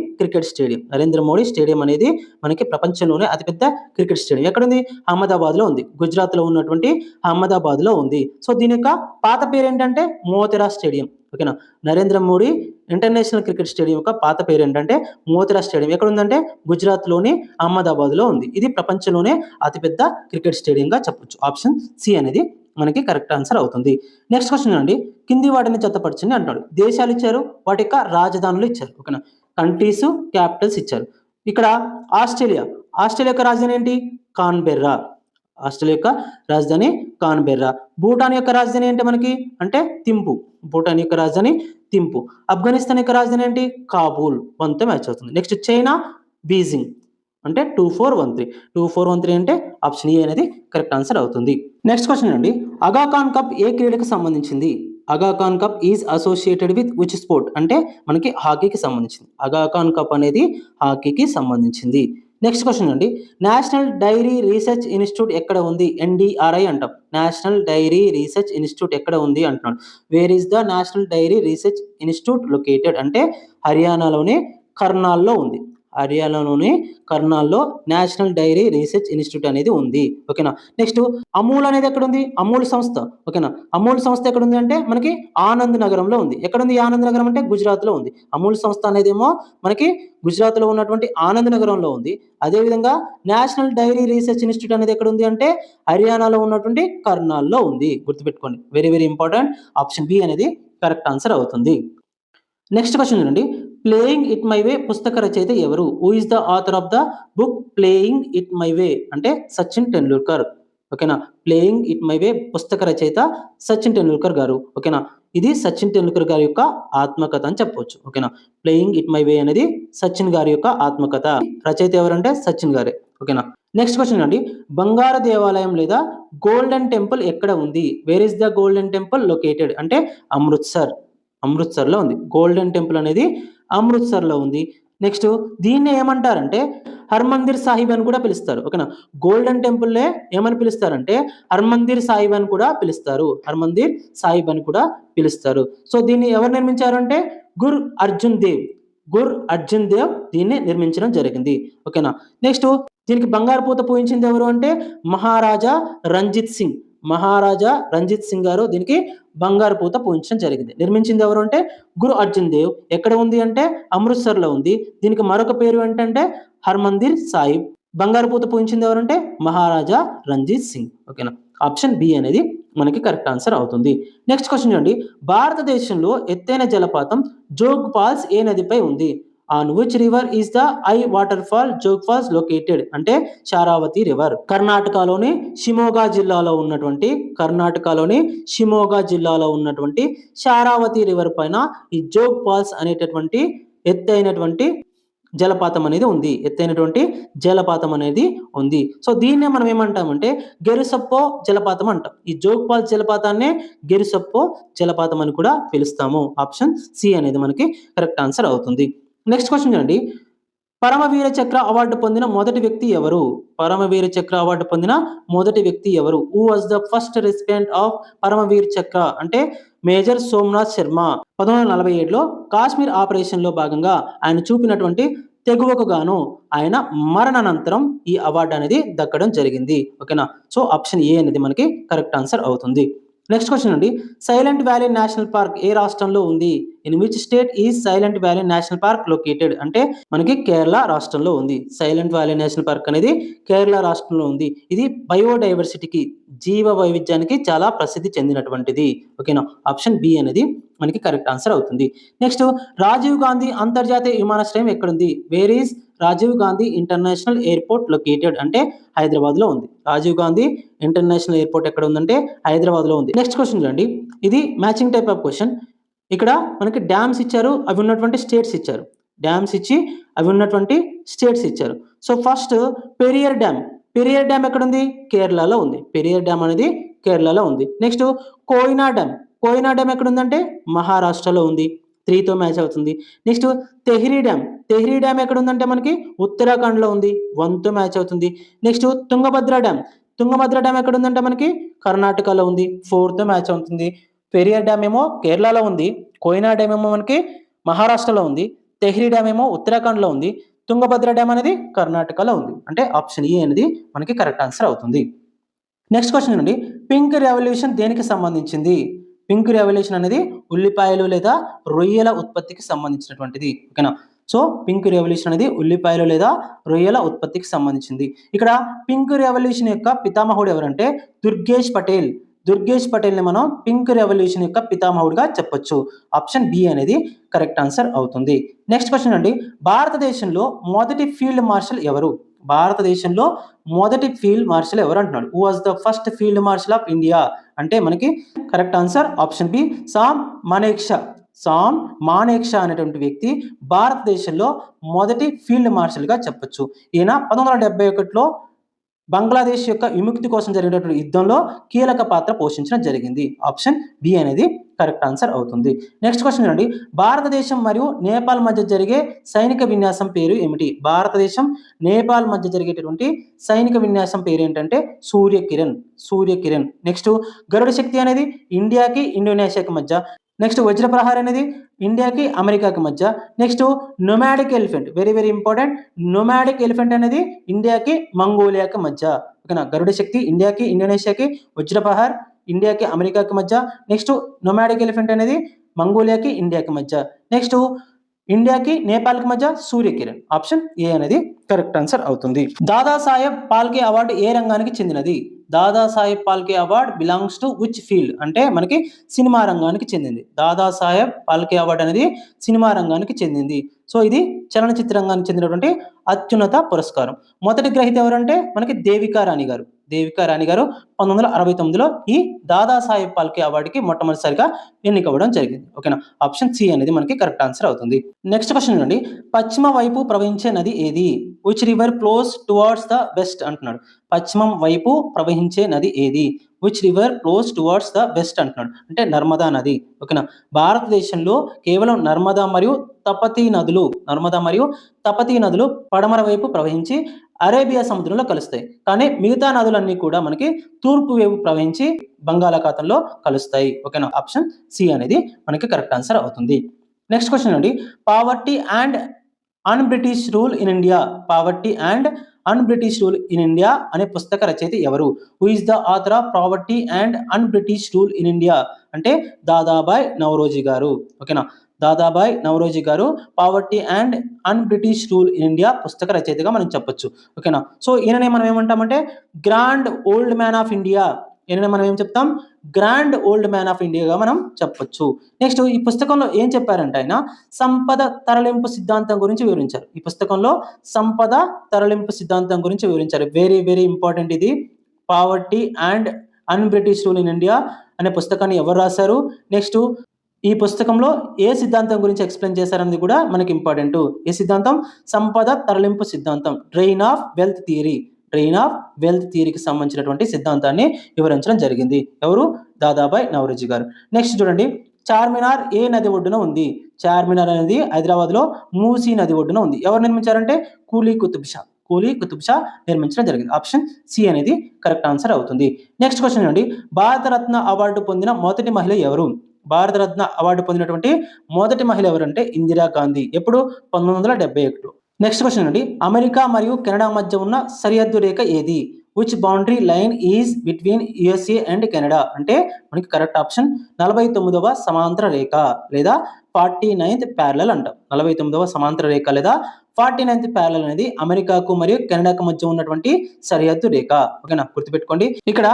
స్టేడియం అనేది మనకి ప్రపంచంలోనే అతిపెద్ద క్రికెట్ స్టేడియం. ఎక్కడుంది? అహ్మదాబాద్ లో ఉంది. గుజరాత్ లో ఉన్నటువంటి అహ్మదాబాద్ లో ఉంది. సో దీని యొక్క పాత పేరు ఏంటంటే మోతెరా స్టేడియం, ఓకేనా. Narendra Modi international cricket stadium యొక్క పాత పేరు ఏంటంటే మోతెరా స్టేడియం. ఎక్కడ ఉందంటే గుజరాత్ లోని అహ్మదాబాద్ లో ఉంది. ఇది ప్రపంచంలోనే అతిపెద్ద క్రికెట్ స్టేడియంగా చెప్పొచ్చు. ఆప్షన్ సి అనేది మనకి కరెక్ట్ ఆన్సర్ అవుతుంది. నెక్స్ట్ క్వశ్చన్ అండి, కింది వాటిని జతపరచండి అంటాడు. దేశాలు ఇచ్చారు, వాటి యొక్క రాజధానులు ఇచ్చారు, ఓకేనా. కంట్రీస్ క్యాపిటల్స్ ఇచ్చారు. ఇక్కడ ఆస్ట్రేలియా యొక్క రాజధాని ఏంటి? కాన్బెర్రా. భూటాన్ యొక్క రాజధాని ఏంటి మనకి అంటే తింపు. ఆఫ్ఘనిస్తాన్ యొక్క రాజధాని ఏంటి? కాబూల్. 1తో మ్యాచ్ అవుతుంది. నెక్స్ట్ చైనా బీజింగ్ అంటే 2413 అంటే ఆప్షన్ ఏ అనేది కరెక్ట్ ఆన్సర్ అవుతుంది. నెక్స్ట్ క్వశ్చన్ అండి, అగా ఖాన్ కప్ ఏ క్రీడకు సంబంధించింది? అగా Khan cup is associated with which sport అంటే మనకి హాకీకి సంబంధించింది. అగా ఖాన్ కప్ అనేది హాకీకి సంబంధించింది. నెక్స్ట్ క్వశ్చన్ అండి, నేషనల్ డైరీ రీసెర్చ్ ఇన్స్టిట్యూట్ ఎక్కడ ఉంది? NDRI అంటాం. నేషనల్ డైరీ రీసెర్చ్ ఇన్స్టిట్యూట్ ఎక్కడ ఉంది అంటున్నాడు. Where is the national dairy research institute located అంటే హర్యానాలోనే కర్నాల్లో ఉంది. హర్యానాలోని కర్నాల్లో నేషనల్ డైరీ రీసెర్చ్ ఇన్స్టిట్యూట్ అనేది ఉంది. ఓకేనా. నెక్స్ట్ అమూల్ అనేది ఎక్కడ ఉంది? అమూల్ సంస్థ. ఓకేనా. అమూల్ సంస్థ ఎక్కడ ఉంది అంటే మనకి ఆనంద్ నగరంలో ఉంది. ఎక్కడ ఉంది ఆనంద్ నగరం అంటే గుజరాత్ లో ఉంది. అమూల్ సంస్థ అనేదేమో మనకి గుజరాత్ లో ఉన్నటువంటి ఆనంద్ నగరంలో ఉంది. అదేవిధంగా నేషనల్ డైరీ రీసెర్చ్ ఇన్స్టిట్యూట్ అనేది ఎక్కడ ఉంది అంటే హర్యానాలో ఉన్నటువంటి కర్నాల్లో ఉంది. గుర్తుపెట్టుకోండి, very very important. Option B అనేది కరెక్ట్ ఆన్సర్ అవుతుంది. నెక్స్ట్ క్వశ్చన్ చూడండి. ప్లేయింగ్ ఇట్ మై వే పుస్తక రచయిత ఎవరు? Who is the author of the book playing it my way అంటే సచిన్ టెండూల్కర్. ఓకేనా. ప్లేయింగ్ ఇట్ మై వే పుస్తక రచయిత సచిన్ టెండూల్కర్ గారు. ఓకేనా. ఇది సచిన్ టెండూల్కర్ గారి యొక్క ఆత్మకథ అని చెప్పవచ్చు. ఓకేనా. ప్లేయింగ్ ఇట్ మై వే అనేది సచిన్ గారి యొక్క ఆత్మకథ. రచయిత ఎవరంటే సచిన్ గారే. ఓకేనా. నెక్స్ట్ క్వశ్చన్ అండి. బంగారు దేవాలయం లేదా గోల్డెన్ టెంపుల్ ఎక్కడ ఉంది? Where is the golden temple located అంటే అమృత్సర్లో ఉంది. గోల్డెన్ టెంపుల్ అనేది అమృత్సర్లో ఉంది. నెక్స్ట్ దీన్ని ఏమంటారంటే హర్మందిర్ సాహిబ్ అని కూడా పిలుస్తారు. ఓకేనా. గోల్డెన్ టెంపుల్లే ఏమని పిలుస్తారంటే హర్మందిర్ సాహిబ్ అని కూడా పిలుస్తారు. హర్మందిర్ సాహిబ్ అని కూడా పిలుస్తారు. సో దీన్ని ఎవరు నిర్మించారు అంటే గురు అర్జున్ దేవ్ దీన్ని నిర్మించడం జరిగింది. ఓకేనా. నెక్స్ట్ దీనికి బంగారు పూత పూయించింది ఎవరు అంటే మహారాజా రంజిత్ సింగ్ గారు దీనికి బంగారు పూత పూయించడం జరిగింది. నిర్మించింది ఎవరు అంటే గురు అర్జున్ దేవ్. ఎక్కడ ఉంది అంటే అమృత్సర్లో ఉంది. దీనికి మరొక పేరు ఏంటంటే హర్మందిర్ సాహిబ్. బంగారు పూత పూయించింది ఎవరంటే మహారాజా రంజిత్ సింగ్. ఓకేనా. ఆప్షన్ బి అనేది మనకి కరెక్ట్ ఆన్సర్ అవుతుంది. నెక్స్ట్ క్వశ్చన్ చూడండి. భారతదేశంలో ఎత్తైన జలపాతం జోగ్ ఫాల్స్ ఏ నదిపై ఉంది? On which river is the I water fall Jog falls located అంటే శారావతి రివర్. కర్ణాటకలోని షిమోగా జిల్లాలో ఉన్నటువంటి శారావతి రివర్ పైన ఈ జోగ్ ఫాల్స్ అనేటటువంటి ఎత్తైనటువంటి జలపాతం అనేది ఉంది. సో దీన్నే మనం ఏమంటామంటే గెరుసప్పో జలపాతం అంటాం. ఈ జోగ్ ఫాల్స్ జలపాతాన్నే గెరుసప్పో జలపాతం అని కూడా పిలుస్తాము. ఆప్షన్ సి అనేది మనకి కరెక్ట్ ఆన్సర్ అవుతుంది. నెక్స్ట్ క్వశ్చన్ చూడండి. పరమవీర చక్ర అవార్డు పొందిన మొదటి వ్యక్తి ఎవరు? Who was the first recipient of Param Vir చక్ర అంటే మేజర్ సోమనాథ్ శర్మ. 1947లో కాశ్మీర్ ఆపరేషన్ లో భాగంగా ఆయన చూపినటువంటి తెగువకు గాను ఆయన మరణానంతరం ఈ అవార్డు అనేది దక్కడం జరిగింది. ఓకేనా. సో ఆప్షన్ ఏ అనేది మనకి కరెక్ట్ ఆన్సర్ అవుతుంది. నెక్స్ట్ క్వశ్చన్ అండి. సైలెంట్ వ్యాలీ నేషనల్ పార్క్ ఏ రాష్ట్రంలో ఉంది? In which state is silent valley national park located అంటే మనకి కేరళ రాష్ట్రంలో ఉంది. సైలెంట్ వ్యాలీ నేషనల్ పార్క్ అనేది కేరళ రాష్ట్రంలో ఉంది. ఇది బయోడైవర్సిటీకి జీవ వైవిధ్యానికి చాలా ప్రసిద్ధి చెందినటువంటిది. ఓకేనా. ఆప్షన్ బి అనేది మనకి కరెక్ట్ ఆన్సర్ అవుతుంది. నెక్స్ట్ రాజీవ్ గాంధీ అంతర్జాతీయ విమానాశ్రయం ఎక్కడుంది? Where is Rajiv Gandhi international airport located అంటే హైదరాబాద్ లో ఉంది. రాజీవ్ గాంధీ ఇంటర్నేషనల్ ఎయిర్పోర్ట్ ఎక్కడ ఉందంటే హైదరాబాద్ లో ఉంది. నెక్స్ట్ క్వశ్చన్ చూడండి. ఇది మ్యాచింగ్ టైప్ ఆఫ్ క్వశ్చన్. ఇక్కడ మనకి డ్యామ్స్ ఇచ్చారు, అవి ఉన్నటువంటి స్టేట్స్ ఇచ్చారు. సో ఫస్ట్ పెరియర్ డ్యామ్ ఎక్కడ ఉంది? కేరళలో ఉంది. పెరియర్ డ్యామ్ అనేది కేరళలో ఉంది. నెక్స్ట్ కోయినా డ్యామ్ ఎక్కడ ఉందంటే మహారాష్ట్రలో ఉంది. 3తో మ్యాచ్ అవుతుంది. నెక్స్ట్ తెహ్రీ డ్యామ్ ఎక్కడ ఉందంటే మనకి ఉత్తరాఖండ్ లో ఉంది. 1తో మ్యాచ్ అవుతుంది. నెక్స్ట్ తుంగభద్ర డ్యామ్ ఎక్కడ ఉందంటే మనకి కర్ణాటకలో ఉంది. 4తో మ్యాచ్ అవుతుంది. పెరియర్ డ్యామ్ ఏమో కేరళలో ఉంది. కోయినా డ్యామ్ ఏమో మనకి మహారాష్ట్రలో ఉంది. తెహ్రీ డ్యామ్ ఏమో ఉత్తరాఖండ్ లో ఉంది. తుంగభద్ర డ్యామ్ అనేది కర్ణాటకలో ఉంది. అంటే ఆప్షన్ ఏ అనేది మనకి కరెక్ట్ ఆన్సర్ అవుతుంది. నెక్స్ట్ క్వశ్చన్ అండి. పింక్ రెవల్యూషన్ దేనికి సంబంధించింది? పింక్ రెవల్యూషన్ అనేది ఉల్లిపాయలు లేదా రొయ్యల ఉత్పత్తికి సంబంధించినటువంటిది. ఓకేనా. సో పింక్ రెవల్యూషన్ అనేది ఉల్లిపాయలు లేదా రొయ్యల ఉత్పత్తికి సంబంధించింది. ఇక్కడ పింక్ రెవల్యూషన్ యొక్క పితామహుడు ఎవరంటే దుర్గేష్ పటేల్ ని మనం పింక్ రెవల్యూషన్ యొక్క పితామహుడిగా చెప్పొచ్చు. ఆప్షన్ బి అనేది కరెక్ట్ ఆన్సర్ అవుతుంది. నెక్స్ట్ క్వశ్చన్ అండి. భారతదేశంలో మొదటి ఫీల్డ్ మార్షల్ ఎవరు? అంటున్నాడు. Who was the first field marshal of India అంటే మనకి correct answer option B Sam Manekshaw అనేటువంటి వ్యక్తి భారతదేశంలో మొదటి ఫీల్డ్ మార్షల్ గా చెప్పొచ్చు. ఈయన 1971లో బంగ్లాదేశ్ యొక్క విముక్తి కోసం జరిగినటువంటి యుద్ధంలో కీలక పాత్ర పోషించడం జరిగింది. ఆప్షన్ బి అనేది కరెక్ట్ ఆన్సర్ అవుతుంది. నెక్స్ట్ క్వశ్చన్ చూడండి. భారతదేశం మరియు నేపాల్ మధ్య జరిగే సైనిక విన్యాసం పేరు ఏమిటి? భారతదేశం నేపాల్ మధ్య జరిగేటటువంటి సైనిక విన్యాసం పేరు ఏంటంటే సూర్యకిరణ్. నెక్స్ట్ గరుడ శక్తి అనేది ఇండియాకి ఇండోనేషియాకి మధ్య నెక్స్ట్ వజ్రప్రహార్ అనేది ఇండియాకి అమెరికాకి మధ్య. Next nomadic elephant, very very important. Nomadic elephant అనేది ఇండియాకి మంగోలియాకి మధ్య. ఓకేనా, గరుడ శక్తి ఇండియాకి ఇండోనేషియాకి, వజ్రప్రహార్ ఇండియాకి అమెరికాకి మధ్య. నెక్స్ట్ నొమాడిక్ ఎలిఫెంట్ అనేది మంగోలియాకి ఇండియాకి మధ్య. నెక్స్ట్ ఇండియాకి నేపాల్కి మధ్య సూర్యకిరణ్. ఆప్షన్ ఏ అనేది కరెక్ట్ ఆన్సర్ అవుతుంది. దాదాసాహెబ్ ఫాల్కే అవార్డు ఏ రంగానికి చెందినది? Dadasaheb Phalke award belongs to which field అంటే మనకి సినిమా రంగానికి చెందింది. దాదాసాహెబ్ ఫాల్కే అవార్డు అనేది సినిమా రంగానికి చెందింది. సో ఇది చలనచిత్ర రంగానికి చెందినటువంటి అత్యున్నత పురస్కారం. మొదటి గ్రహీత ఎవరంటే మనకి దేవికా రాణి గారు. దేవికా రాణి గారు 1969లో ఈ దాదాసాహెబ్ ఫాల్కే అవార్డుకి మొట్టమొదటిసారిగా ఎన్నికవ్వడం జరిగింది. ఓకేనా, ఆప్షన్ సి అనేది మనకి కరెక్ట్ ఆన్సర్ అవుతుంది. నెక్స్ట్ క్వశ్చన్ చూడండి, పశ్చిమ వైపు ప్రవహించే నది ఏది? Which river flows towards the west అంటున్నాడు. పశ్చిమం వైపు ప్రవహించే నది ఏది? Which river flows towards the west అంటున్నాడు. అంటే నర్మదా నది. ఓకేనా, భారతదేశంలో కేవలం నర్మదా మరియు తపతీ నదులు పడమర వైపు ప్రవహించి అరేబియా సముద్రంలో కలుస్తాయి. కానీ మిగతా నదులన్నీ కూడా మనకి తూర్పు వైపు ప్రవహించి బంగాళాఖాతంలో కలుస్తాయి. ఓకేనా, ఆప్షన్ సి అనేది మనకి కరెక్ట్ ఆన్సర్ అవుతుంది. నెక్స్ట్ క్వశ్చన్ అండి, poverty and un British rule in India. Poverty and un British rule in India అనే పుస్తక రచయిత ఎవరు? Who is the author of poverty and un British rule in India అంటే దాదాబాయ్ నౌరోజీ గారు. ఓకేనా, దాదాబాయ్ నౌరోజీ గారు poverty and un British rule in India పుస్తక రచయితగా మనం చెప్పొచ్చు. ఓకేనా, సో ఈయననే మనం ఏమంటామంటే grand old man of India. ఈయననే మనం ఏం చెప్తాం? గ్రాండ్ ఓల్డ్ మ్యాన్ ఆఫ్ ఇండియాగా మనం చెప్పొచ్చు. నెక్స్ట్ ఈ పుస్తకంలో ఏం చెప్పారంటే ఆయన సంపద తరలింపు సిద్ధాంతం గురించి వివరించారు. ఈ పుస్తకంలో సంపద తరలింపు సిద్ధాంతం గురించి వివరించారు. వెరీ వెరీ ఇంపార్టెంట్ ఇది. Poverty and un British rule in India అనే పుస్తకాన్ని ఎవరు రాశారు? నెక్స్ట్ ఈ పుస్తకంలో ఏ సిద్ధాంతం గురించి ఎక్స్ప్లెయిన్ చేశారనేది కూడా మనకి ఇంపార్టెంట్. ఏ సిద్ధాంతం? సంపద తరలింపు సిద్ధాంతం, drain of wealth theory. Drain of wealth థియరీకి సంబంధించినటువంటి సిద్ధాంతాన్ని వివరించడం జరిగింది. ఎవరు? దాదాబాయ్ నౌరోజీ గారు. నెక్స్ట్ చూడండి, చార్మినార్ ఏ నది ఒడ్డున ఉంది? చార్మినార్ అనేది హైదరాబాద్ లో మూసీ నది ఒడ్డున ఉంది. ఎవరు నిర్మించారంటే కూలీ కుతుబ్ షా నిర్మించడం జరిగింది. ఆప్షన్ సి అనేది కరెక్ట్ ఆన్సర్ అవుతుంది. నెక్స్ట్ క్వశ్చన్ అండి, భారతరత్న అవార్డు పొందిన మొదటి మహిళ ఎవరు? భారతరత్న అవార్డు పొందినటువంటి మొదటి మహిళ ఎవరంటే ఇందిరాగాంధీ. ఎప్పుడు? 1971. నెక్స్ట్ క్వశ్చన్ అండి, అమెరికా మరియు కెనడా మధ్య ఉన్న సరిహద్దు రేఖ ఏది? Which boundary line is between USA and Canada అంటే మనకి కరెక్ట్ ఆప్షన్ 49వ సమాంతర రేఖ లేదా 49th ప్యారలల్ అంటాం. 49వ సమాంతర రేఖ లేదా 49th ప్యారలల్ అనేది అమెరికాకు మరియు కెనడాకు మధ్య ఉన్నటువంటి సరిహద్దు రేఖ. ఓకేనా, గుర్తుపెట్టుకోండి. ఇక్కడ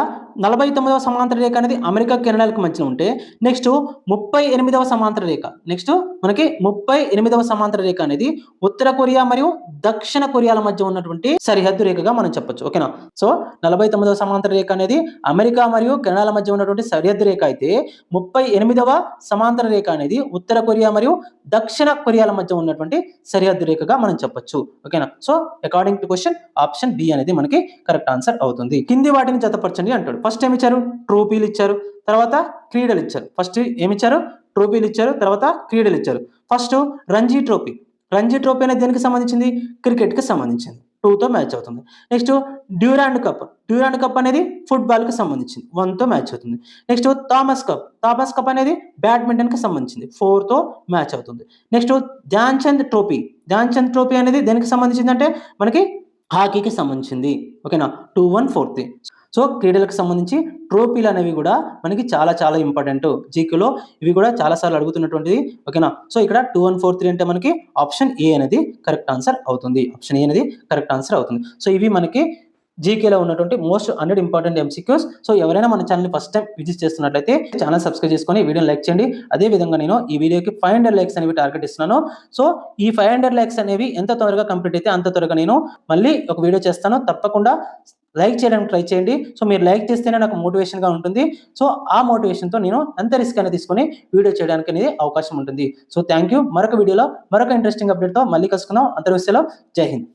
49వ సమాంతర రేఖ అనేది అమెరికా కెనడాలకు మధ్య ఉంటే నెక్స్ట్ 38వ సమాంతర రేఖ మనకి 38వ సమాంతర రేఖ అనేది ఉత్తర కొరియా మరియు దక్షిణ కొరియాల మధ్య ఉన్నటువంటి సరిహద్దు రేఖగా మనం చెప్పొచ్చు. ఓకేనా, సో 49వ సమాంతర రేఖ అనేది అమెరికా మరియు కెనడాల మధ్య ఉన్నటువంటి సరిహద్దు రేఖ అయితే 38వ సమాంతర రేఖ అనేది ఉత్తర కొరియా మరియు దక్షిణ కొరియాల మధ్య ఉన్నటువంటి సరిహద్దు రేఖగా మనం చెప్పొచ్చు. ఓకేనా, so according to question option B అనేది మనకి కరెక్ట్ ఆన్సర్ అవుతుంది. కింది వాటిని జతపరచండి అంటాడు. ఫస్ట్ ఏమి ఇచ్చారు? ట్రోఫీలు ఇచ్చారు, తర్వాత క్రీడలు ఇచ్చారు. ఫస్ట్ ఏమిచ్చారు? ట్రోఫీలు ఇచ్చారు, తర్వాత క్రీడలు ఇచ్చారు. First Ranji trophy. Ranji trophy అనేది దేనికి సంబంధించింది? క్రికెట్ కి సంబంధించింది. 2తో మ్యాచ్ అవుతుంది. నెక్స్ట్ డ్యూరాండ్ కప్ అనేది ఫుట్బాల్ కి సంబంధించింది. 1తో మ్యాచ్ అవుతుంది. నెక్స్ట్ థామస్ కప్ అనేది బ్యాడ్మింటన్ కి సంబంధించింది. 4తో మ్యాచ్ అవుతుంది. నెక్స్ట్ ధ్యాన్ చంద్ ట్రోఫీ అనేది దేనికి సంబంధించింది అంటే మనకి హాకీకి సంబంధించింది. ఓకేనా, 2-1-4. సో క్రీడలకు సంబంధించి ట్రోఫీలు అనేవి కూడా మనకి చాలా చాలా ఇంపార్టెంట్. జీకేలో ఇవి కూడా చాలా సార్లు అడుగుతున్నటువంటిది. ఓకేనా, సో ఇక్కడ 2-1-4-3 అంటే మనకి ఆప్షన్ ఏ అనేది కరెక్ట్ ఆన్సర్ అవుతుంది. ఆప్షన్ ఏ అనేది కరెక్ట్ ఆన్సర్ అవుతుంది. సో ఇవి మనకి జీకేలో ఉన్నటువంటి మోస్ట్ 100 ఇంపార్టెంట్ ఎంసీక్యూస్. సో ఎవరైనా మన ఛానల్ ఫస్ట్ టైం విజిట్ చేస్తున్నట్లయితే ఛానల్ సబ్స్క్రైబ్ చేసుకొని వీడియోని లైక్ చేయండి. అదే విధంగా నేను ఈ వీడియోకి 500 లైక్స్ అనేవి టార్గెట్ ఇస్తున్నాను. సో ఈ 500 లైక్స్ అనేవి ఎంత త్వరగా కంప్లీట్ అయితే అంత త్వరగా నేను మళ్ళీ ఒక వీడియో చేస్తాను. తప్పకుండా లైక్ చేయడానికి ట్రై చేయండి. సో మీరు లైక్ చేస్తేనే నాకు మోటివేషన్గా ఉంటుంది. సో ఆ మోటివేషన్తో నేను ఎంత రిస్క్ అనేది తీసుకొని వీడియో చేయడానికి అనేది అవకాశం ఉంటుంది. So thank you. మరొక వీడియోలో మరొక ఇంట్రెస్టింగ్ అప్డేట్తో మళ్ళీ కలుసుకుందాం. అంతర్విశ్యలో జై హింద్.